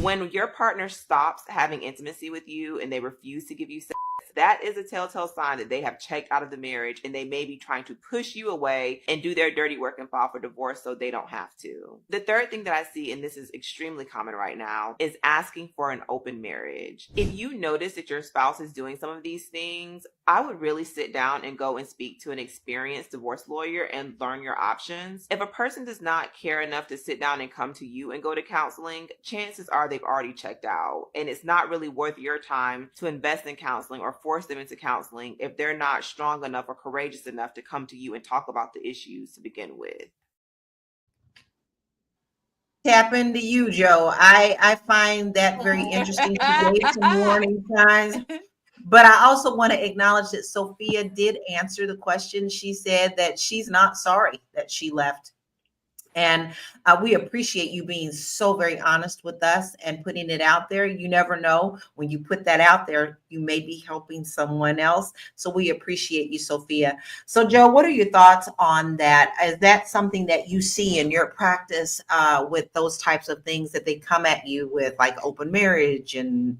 When your partner stops having intimacy with you and they refuse to give you sex, that is a telltale sign that they have checked out of the marriage and they may be trying to push you away and do their dirty work and file for divorce so they don't have to. The third thing that I see, and this is extremely common right now, is asking for an open marriage. If you notice that your spouse is doing some of these things, I would really sit down and go and speak to an experienced divorce lawyer and learn your options. If a person does not care enough to sit down and come to you and go to counseling, chances are they've already checked out. And it's not really worth your time to invest in counseling or force them into counseling if they're not strong enough or courageous enough to come to you and talk about the issues to begin with. Tap into you, Joe. I find that very interesting. She gave some warning signs. But I also want to acknowledge that Sophia did answer the question. She said that she's not sorry that she left. And we appreciate you being so very honest with us and putting it out there. You never know, when you put that out there, you may be helping someone else. So we appreciate you, Sophia. So Joe, what are your thoughts on that? Is that something that you see in your practice with those types of things that they come at you with, like open marriage and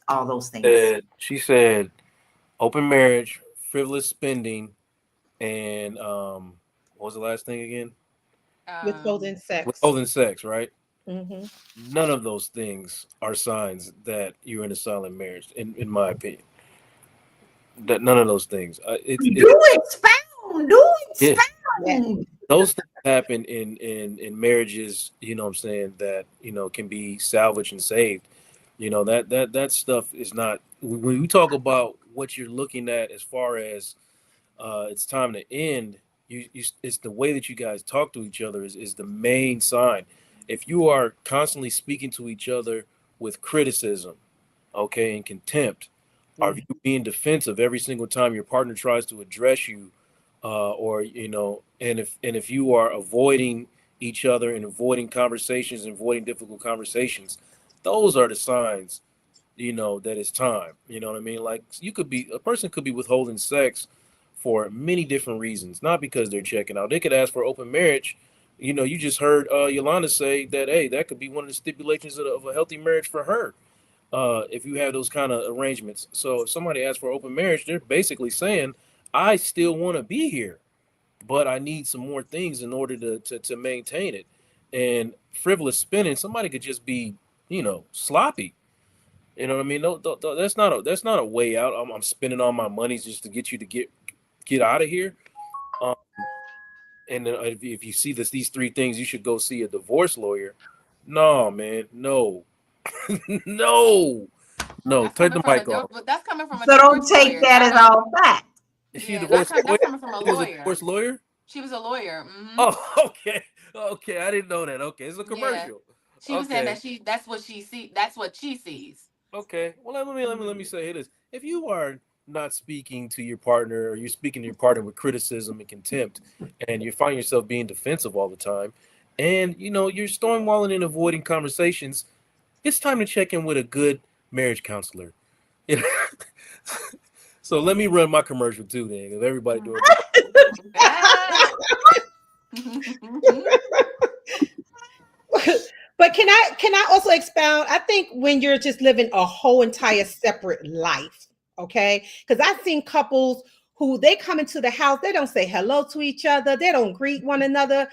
all those things? She said open marriage, frivolous spending, and what was the last thing again? Withholding sex. Withholding sex, right? Mm-hmm. None of those things are signs that you're in a silent marriage, in my opinion. That none of those things. Do expound. Yeah. Those things happen in marriages, you know what I'm saying, that, you know, can be salvaged and saved. You know, that stuff is not, when we talk about what you're looking at as far as it's time to end, it's the way that you guys talk to each other is the main sign. If you are constantly speaking to each other with criticism, okay, and contempt, are you being defensive every single time your partner tries to address you, or, you know, and if you are avoiding each other and avoiding conversations and avoiding difficult conversations, those are the signs, you know, that it's time. You know what I mean? Like, a person could be withholding sex for many different reasons, not because they're checking out. They could ask for open marriage. You know, you just heard Yolanda say that, hey, that could be one of the stipulations of a healthy marriage for her, if you have those kind of arrangements. So if somebody asks for open marriage, they're basically saying, I still want to be here, but I need some more things in order to maintain it. And frivolous spending, somebody could just be, you know, sloppy. You know what I mean? No, that's not a way out. I'm spending all my money just to get you to get out of here. And then if you see these three things, you should go see a divorce lawyer. No, man, no, no. Turn the mic off. But that's coming from a So don't take that as all fact. Is she Yeah, a divorce that's lawyer? coming from a She was a lawyer. divorce lawyer? She was a lawyer. Mhm. Oh, okay. I didn't know that. Okay, it's a commercial. She was saying that that's what she sees. Okay. Well, let me say this. If you are not speaking to your partner, or you're speaking to your partner with criticism and contempt, and you find yourself being defensive all the time, and, you know, you're stonewalling and avoiding conversations, it's time to check in with a good marriage counselor. You know? So let me run my commercial too, then, if everybody do it. But can I also expound? I think when you're just living a whole entire separate life, okay? Because I've seen couples who they come into the house, they don't say hello to each other, they don't greet one another,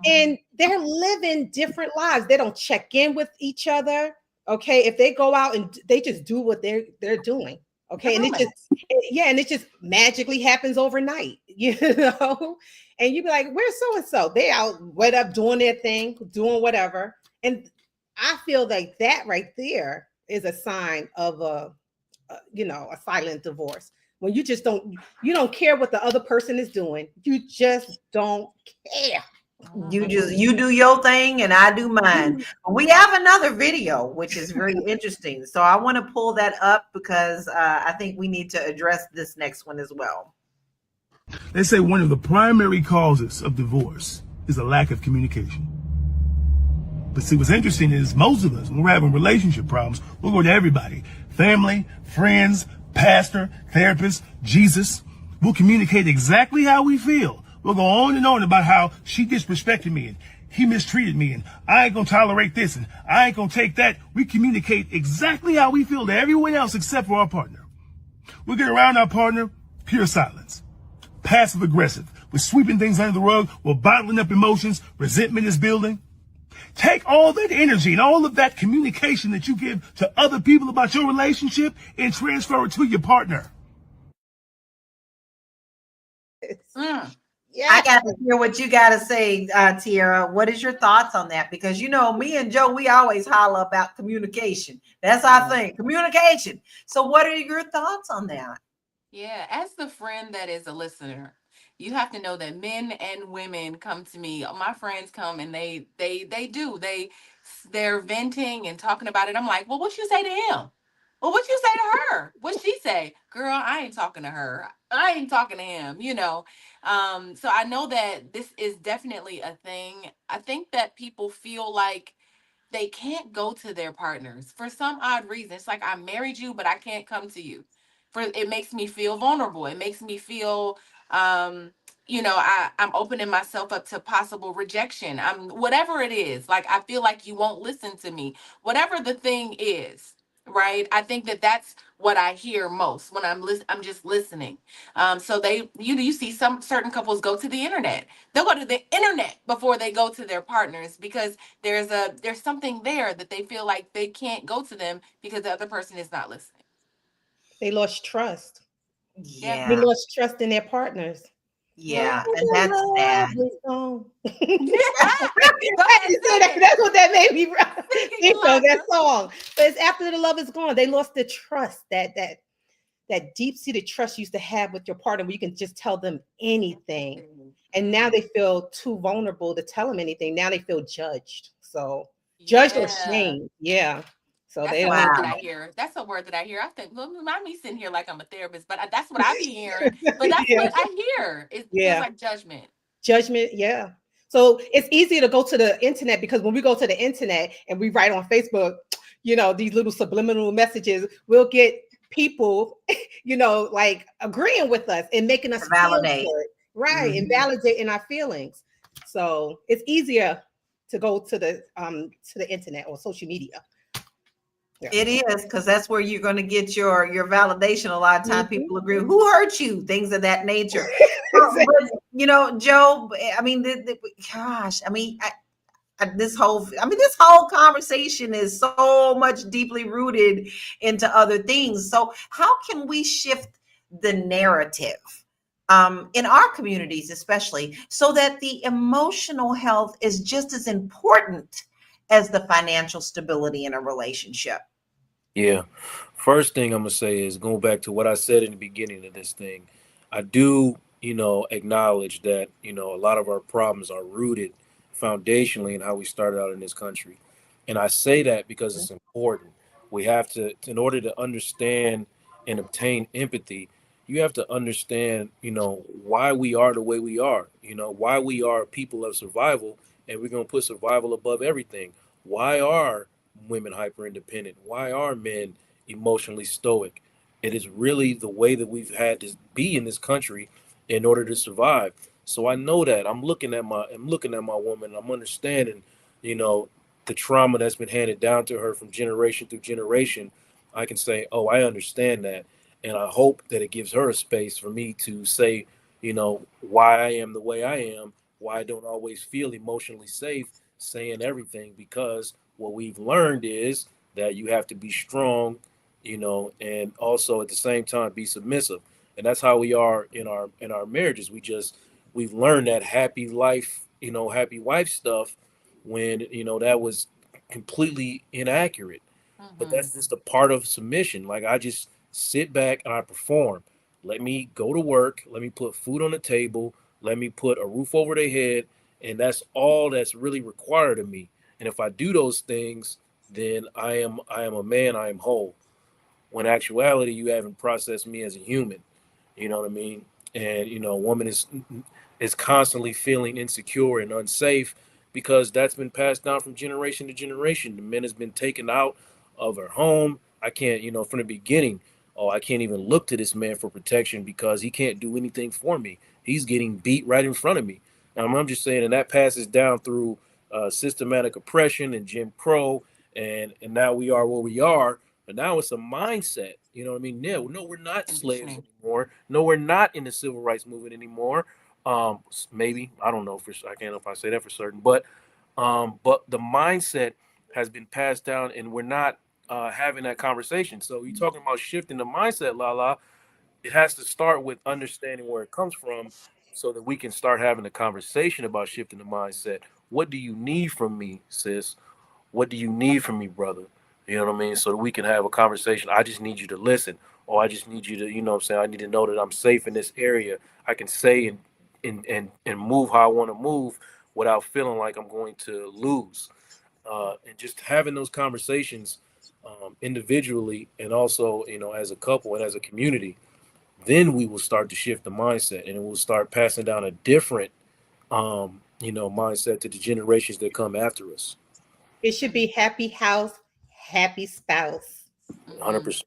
and they're living different lives. They don't check in with each other, okay? If they go out and they just do what they're doing, okay? And it just magically happens overnight, you know? And you be like, where's so-and-so? They out doing their thing, doing whatever. And I feel like that right there is a sign of a silent divorce. When you just don't care what the other person is doing. You just don't care. You do your thing and I do mine. We have another video, which is very interesting. So I want to pull that up because I think we need to address this next one as well. They say one of the primary causes of divorce is a lack of communication. But see, what's interesting is most of us, when we're having relationship problems, we'll go to everybody. Family, friends, pastor, therapist, Jesus. We'll communicate exactly how we feel. We'll go on and on about how she disrespected me and he mistreated me and I ain't gonna tolerate this and I ain't gonna take that. We communicate exactly how we feel to everyone else except for our partner. We'll get around our partner, pure silence. Passive aggressive. We're sweeping things under the rug. We're bottling up emotions. Resentment is building. Take all that energy and all of that communication that you give to other people about your relationship and transfer it to your partner. Mm. Yeah. I got to hear what you got to say, Tiara. What is your thoughts on that? Because, you know, me and Joe, we always holler about communication. That's our thing, communication. So what are your thoughts on that? Yeah, as the friend that is a listener, you have to know that men and women come to me. My friends come and they're venting and talking about it. I'm like, well, what you say to him? Well, what you say to her? What she say? Girl, I ain't talking to her. I ain't talking to him, you know. So I know that this is definitely a thing. I think that people feel like they can't go to their partners for some odd reason. It's like I married you, but I can't come to you. For it makes me feel vulnerable. It makes me feel um I'm opening myself up to possible rejection. I'm whatever it is. Like I feel like you won't listen to me. Whatever the thing is, right? I think that that's what I hear most when I'm just listening. So you see some certain couples go to the internet. They'll go to the internet before they go to their partners because there's something there that they feel like they can't go to them because the other person is not listening. They lost trust. Yeah. They Yeah, lost trust in their partners. yeah, and that's sad. Song. Go ahead, sing it. That's what that made me Sing it, think of, that Yolanda. song. But it's after the love is gone. They lost the trust, that deep-seated trust you used to have with your partner where you can just tell them anything. And now they feel too vulnerable to tell them anything. Now they feel judged. So judged or Yeah. shamed. Yeah. So That's they a don't. word that I hear. That's a word that I hear. I think, well, not me sitting here like I'm a therapist, but that's what I be hearing. But that's Yeah. what I hear. It feels Yeah. like judgment. Judgment. Yeah. So it's easier to go to the internet because when we go to the internet and we write on Facebook, these little subliminal messages, we'll get people, like agreeing with us and making us feel Validate. good. Right. And Mhm. validating our feelings. So it's easier to go to the internet or social media. Yeah. It is because that's where you're going to get your validation. A lot of times Mhm. people agree, who hurt you? Things of that nature. But, Joe, I mean, gosh, I mean, this whole conversation is so much deeply rooted into other things. So how can we shift the narrative in our communities, especially, so that the emotional health is just as important as the financial stability in a relationship? Yeah. First thing I'm gonna say is going back to what I said in the beginning of this thing. I do, acknowledge that, a lot of our problems are rooted foundationally in how we started out in this country. And I say that because it's important. We have to, in order to understand and obtain empathy, you have to understand, why we are the way we are, why we are people of survival, and we're gonna put survival above everything. Why are women hyper independent? Why are men emotionally stoic? It is really the way that we've had to be in this country in order to survive. So I know that I'm looking at my woman. I'm understanding, you know, the trauma that's been handed down to her from generation through generation. I can say, oh, I understand that, and I hope that it gives her a space for me to say, why I am the way I am, why I don't always feel emotionally safe saying everything, because what we've learned is that you have to be strong, and also at the same time be submissive. And that's how we are in our marriages. We've learned that happy life, happy wife stuff when, that was completely inaccurate. But Mm-hmm. that's just a part of submission. Like I just sit back and I perform. Let me go to work, let me put food on the table, let me put a roof over their head, and that's all that's really required of me. And if I do those things, then I am a man, I am whole. When actuality, you haven't processed me as a human. You know what I mean? And a woman is constantly feeling insecure and unsafe because that's been passed down from generation to generation. The men has been taken out of her home. I can't, from the beginning, oh, I can't even look to this man for protection because he can't do anything for me. He's getting beat right in front of me. I'm just saying, and that passes down through systematic oppression and Jim Crow, and now we are where we are. But now it's a mindset. You know what I mean? No, we're not slaves anymore. No, we're not in the civil rights movement anymore. Maybe, I don't know I can't know if I say that for certain, but the mindset has been passed down, and we're not having that conversation. So you're talking about shifting the mindset, Lala. It has to start with understanding where it comes from, so that we can start having a conversation about shifting the mindset. What do you need from me, sis? What do you need from me, brother? You know what I mean? So that we can have a conversation. I just need you to listen, or I just need you to, what I'm saying? I need to know that I'm safe in this area. I can say and move how I want to move without feeling like I'm going to lose. And just having those conversations individually, and also, as a couple and as a community, then we will start to shift the mindset, and it will start passing down a different, mindset to the generations that come after us. It should be happy house, happy spouse. 100%.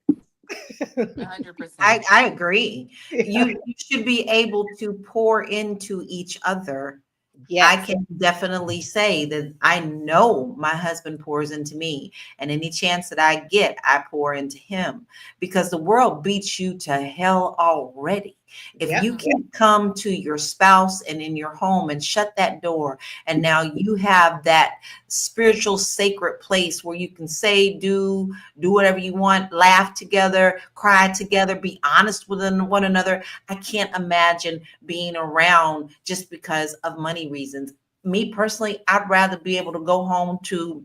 100%. I agree. You should be able to pour into each other. Yes. I can definitely say that I know my husband pours into me, and any chance that I get, I pour into him, because the world beats you to hell already. If Yep. you can come to your spouse and in your home and shut that door, and now you have that spiritual sacred place where you can say, do whatever you want, laugh together, cry together, be honest with one another. I can't imagine being around just because of money reasons. Me personally, I'd rather be able to go home to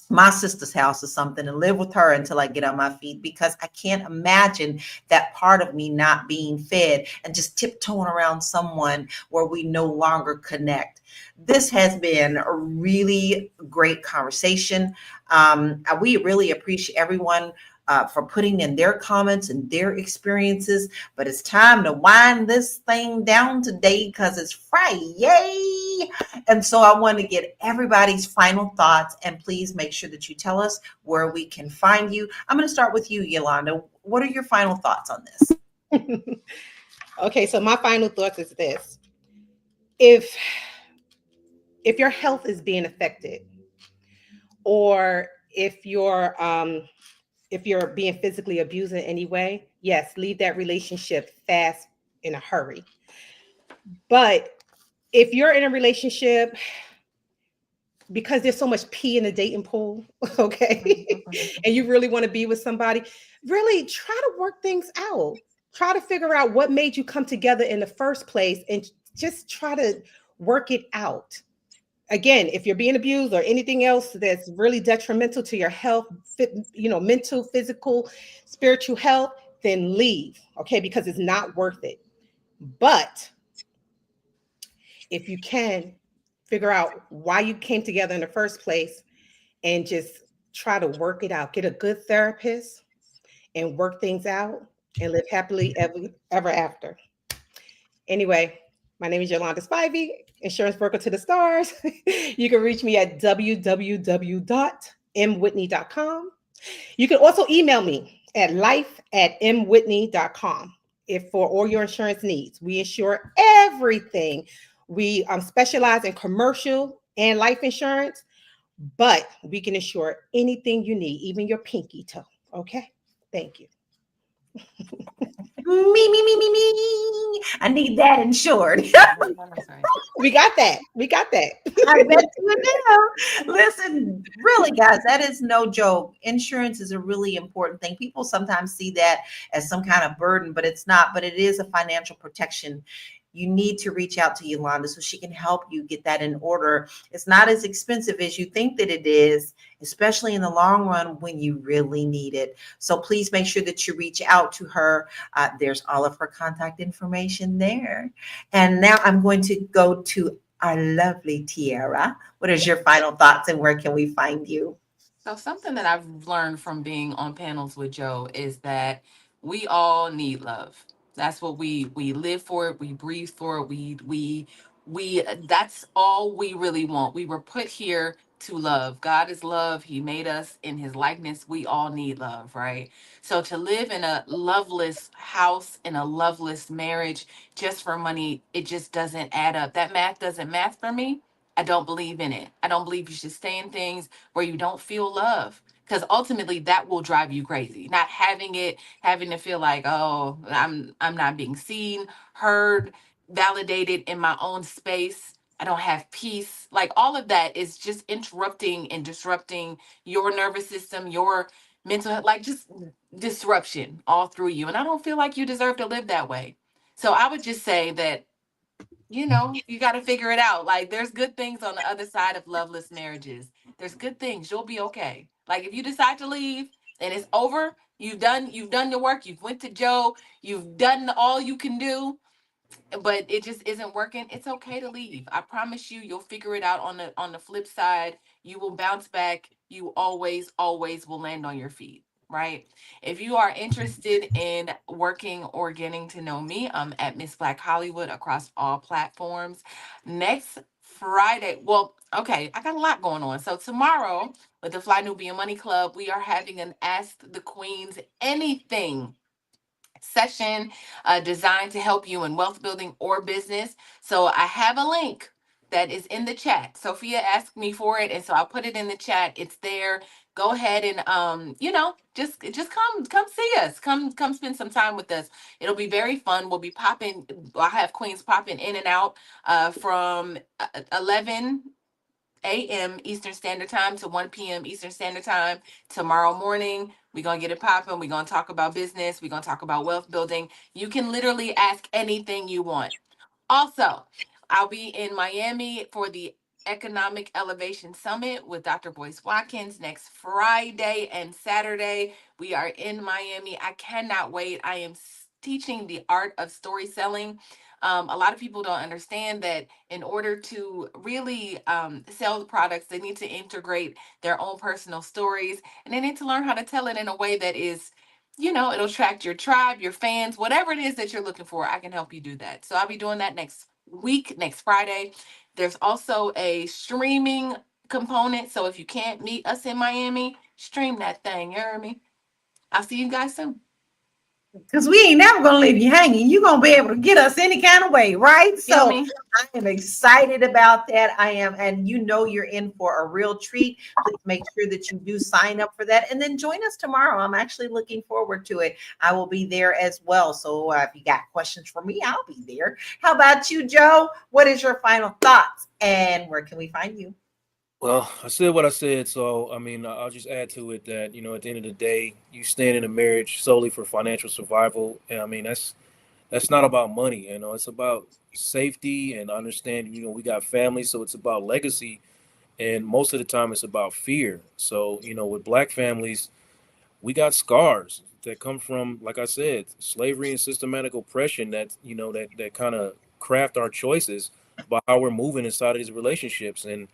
my sister's house or something and live with her until I get on my feet, because I can't imagine that part of me not being fed and just tiptoeing around someone where we no longer connect. This has been a really great conversation. We really appreciate everyone for putting in their comments and their experiences, but it's time to wind this thing down today because it's Friday. And so I want to get everybody's final thoughts, and please make sure that you tell us where we can find you. I'm going to start with you, Yolanda. What are your final thoughts on this? Okay, so my final thoughts is this. If your health is being affected, or if you're being physically abused in any way, yes, leave that relationship fast in a hurry. But if you're in a relationship because there's so much pee in the dating pool, okay, and you really want to be with somebody, really try to work things out. Try to figure out what made you come together in the first place, and just try to work it out. Again, if you're being abused or anything else that's really detrimental to your health, mental, physical, spiritual health, then leave, okay? Because it's not worth it. But if you can figure out why you came together in the first place and just try to work it out, get a good therapist and work things out and live happily ever after. Anyway, my name is Yolanda Spivey, insurance broker to the stars. You can reach me at www.mwhitney.com. You can also email me at life@mwhitney.com for all your insurance needs. We insure everything. We specialize in commercial and life insurance, but we can insure anything you need, even your pinky toe. Okay? Thank you. Me. I need that insured. We got that. I bet you do. Listen, really, guys, that is no joke. Insurance is a really important thing. People sometimes see that as some kind of burden, but it's not. But it is a financial protection. You need to reach out to Yolanda so she can help you get that in order. It's not as expensive as you think that it is, especially in the long run when you really need it. So please make sure that you reach out to her. There's all of her contact information there. And now I'm going to go to our lovely Tiara. What is your final thoughts, and where can we find you? So something that I've learned from being on panels with Joe is that we all need love. That's what we live for it. We breathe for it. We That's all we really want. We were put here to love. God is love. He made us in his likeness. We all need love, right? So to live in a loveless house, in a loveless marriage, just for money, it just doesn't add up. That math doesn't math for me. I don't believe in it. I don't believe you should stay in things where you don't feel love. Because ultimately that will drive you crazy. Not having it, having to feel like, oh, I'm not being seen, heard, validated in my own space. I don't have peace. Like all of that is just interrupting and disrupting your nervous system, your mental health, like just disruption all through you. And I don't feel like you deserve to live that way. So I would just say that, you got to figure it out. Like there's good things on the other side of loveless marriages. There's good things. You'll be okay. Like if you decide to leave and it's over, you've done the work. You've went to Joe. You've done all you can do, but it just isn't working. It's okay to leave. I promise you, you'll figure it out on the flip side. You will bounce back. You always will land on your feet, right? If you are interested in working or getting to know me, I'm at Miss Black Hollywood across all platforms. Next Friday, well, okay, I got a lot going on. So tomorrow with the Fly Nubian Money Club, we are having an Ask the Queens Anything session designed to help you in wealth building or business. So I have a link that is in the chat. Sophia asked me for it, and so I'll put it in the chat. It's there. Go ahead and just come see us. Come spend some time with us. It'll be very fun. We'll be popping. I have queens popping in and out from 11 a.m. Eastern Standard Time to 1 p.m. Eastern Standard Time tomorrow morning. We're going to get it popping. We're going to talk about business. We're going to talk about wealth building. You can literally ask anything you want. Also, I'll be in Miami for the Economic Elevation Summit with Dr. Boyce Watkins next Friday and Saturday. We are in Miami. I cannot wait. I am teaching the art of story selling. A lot of people don't understand that in order to really sell the products, they need to integrate their own personal stories, and they need to learn how to tell it in a way that is, it'll attract your tribe, your fans, whatever it is that you're looking for. I can help you do that. So I'll be doing that next week, next Friday. There's also a streaming component. So if you can't meet us in Miami, stream that thing. You heard me? I'll see you guys soon. Because we ain't never gonna leave you hanging. You're gonna be able to get us any kind of way, right? So me? I am excited about that. I am, and you're in for a real treat. Please make sure that you do sign up for that, and then join us tomorrow. I'm actually looking forward to it. I will be there as well. So if you got questions for me, I'll be there. How about you, Joe? What is your final thoughts, and where can we find you? Well, I said what I said, so I mean, I'll just add to it that at the end of the day, you stand in a marriage solely for financial survival, and I mean that's not about money. It's about safety and understanding. We got families, so it's about legacy, and most of the time it's about fear. So with Black families, we got scars that come from, like I said, slavery and systematic oppression that that kind of craft our choices about how we're moving inside of these relationships. And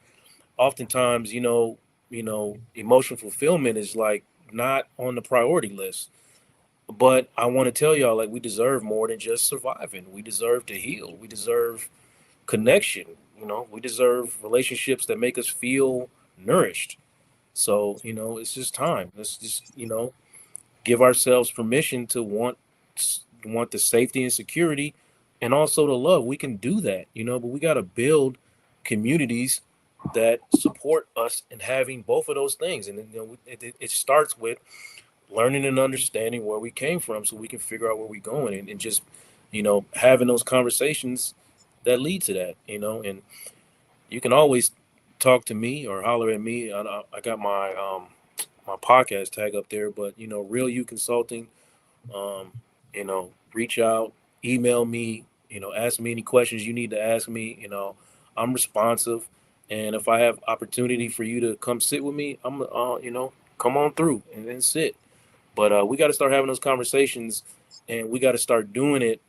oftentimes, emotional fulfillment is like not on the priority list. But I want to tell y'all, like, we deserve more than just surviving. We deserve to heal. We deserve connection. We deserve relationships that make us feel nourished. So, it's just time. Let's just, give ourselves permission to want the safety and security and also the love. We can do that, but we got to build communities that support us in having both of those things. And it starts with learning and understanding where we came from so we can figure out where we're going, and just having those conversations that lead to that. And you can always talk to me or holler at me. I got my my podcast tag up there, but Real You Consulting, reach out, email me, ask me any questions you need to ask me. I'm responsive. And if I have opportunity for you to come sit with me, I'm, come on through and then sit. But we got to start having those conversations, and we got to start doing it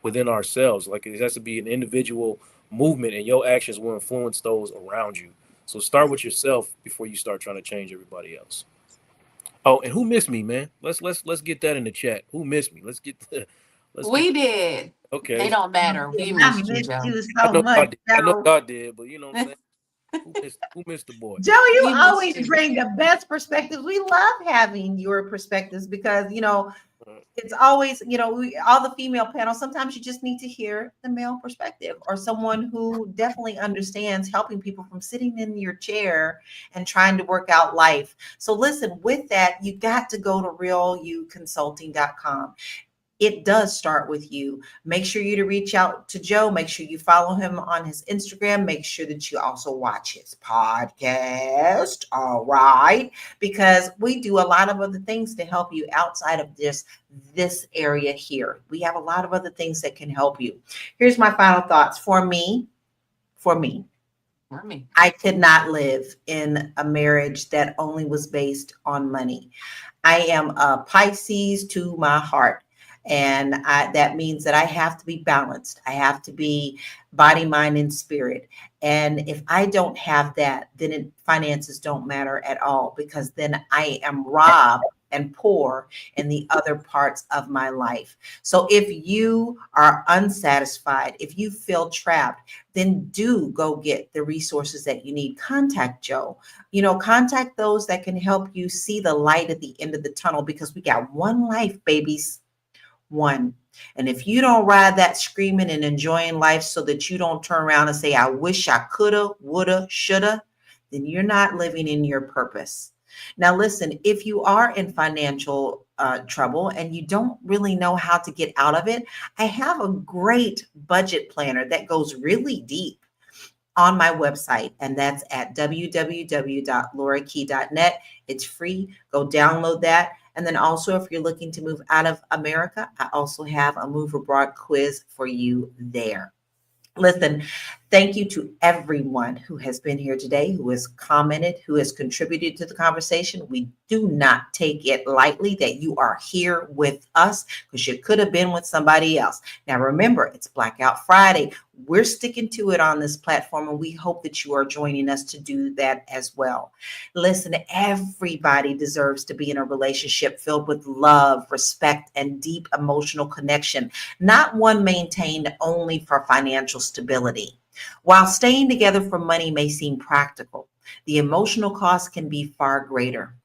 within ourselves. Like, it has to be an individual movement, and your actions will influence those around you. So start with yourself before you start trying to change everybody else. Oh, and who missed me, man? Let's get that in the chat. Who missed me? Let's get. We did. Okay. They don't matter. We I missed you, miss Joe. you I so know much, God did. I know Joe. God did, but you know what I'm saying? Who missed the boy? Joe, you We missed always you. bring the best perspectives. We love having your perspectives because, Right. it's always, all the female panels, sometimes you just need to hear the male perspective or someone who definitely understands helping people from sitting in your chair and trying to work out life. So listen, with that, you got to go to realuconsulting.com. It does start with you. Make sure you to reach out to Joe. Make sure you follow him on his Instagram. Make sure that you also watch his podcast. All right. Because we do a lot of other things to help you outside of this area here. We have a lot of other things that can help you. Here's my final thoughts. For me, For me. I could not live in a marriage that only was based on money. I am a Pisces to my heart. And that means that I have to be balanced. I have to be body, mind, and spirit. And if I don't have that, then finances don't matter at all, because then I am robbed and poor in the other parts of my life. So if you are unsatisfied, if you feel trapped, then do go get the resources that you need. Contact Joe. Contact those that can help you see the light at the end of the tunnel, because we got one life, babies. One. And if you don't ride that screaming and enjoying life so that you don't turn around and say, I wish I coulda, woulda, shoulda, then you're not living in your purpose. Now, listen, if you are in financial trouble and you don't really know how to get out of it, I have a great budget planner that goes really deep on my website, and that's at www.laurakey.net. It's free. Go download that. And then also, if you're looking to move out of America, I also have a Move Abroad quiz for you there. Listen, thank you to everyone who has been here today, who has commented, who has contributed to the conversation. We do not take it lightly that you are here with us, because you could have been with somebody else. Now, remember, it's Blackout Friday. We're sticking to it on this platform, and we hope that you are joining us to do that as well. Listen, everybody deserves to be in a relationship filled with love, respect, and deep emotional connection, not one maintained only for financial stability. While staying together for money may seem practical, the emotional cost can be far greater.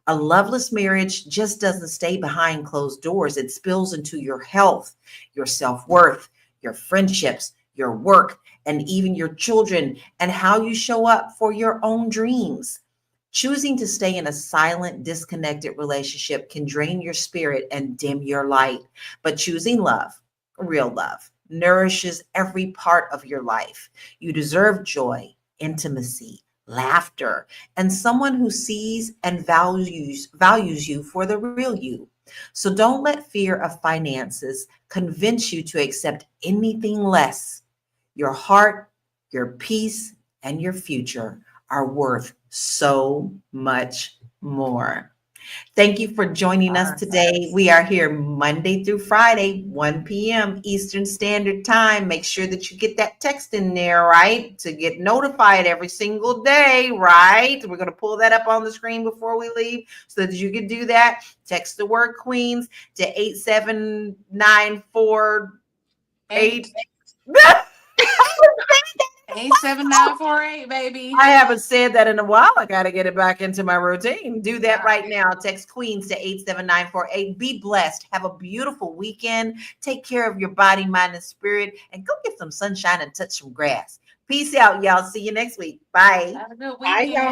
A loveless marriage just doesn't stay behind closed doors. It spills into your health, your self-worth, your friendships, your work, and even your children, and how you show up for your own dreams. Choosing to stay in a silent, disconnected relationship can drain your spirit and dim your light. But choosing love, real love, nourishes every part of your life. You deserve joy, intimacy, laughter, and someone who sees and values you for the real you. So don't let fear of finances convince you to accept anything less. Your heart, your peace, and your future are worth so much more. Thank you for joining us today. We are here Monday through Friday, 1 p.m. Eastern Standard Time. Make sure that you get that text in there, right? To get notified every single day, right? We're going to pull that up on the screen before we leave so that you can do that. Text the word Queens to 87948. 87948, baby. I haven't said that in a while. I got to get it back into my routine. Do that right now. Text Queens to 87948. Be blessed. Have a beautiful weekend. Take care of your body, mind, and spirit, and go get some sunshine and touch some grass. Peace out, y'all. See you next week. Bye. Have a good Bye, weekend. y'all.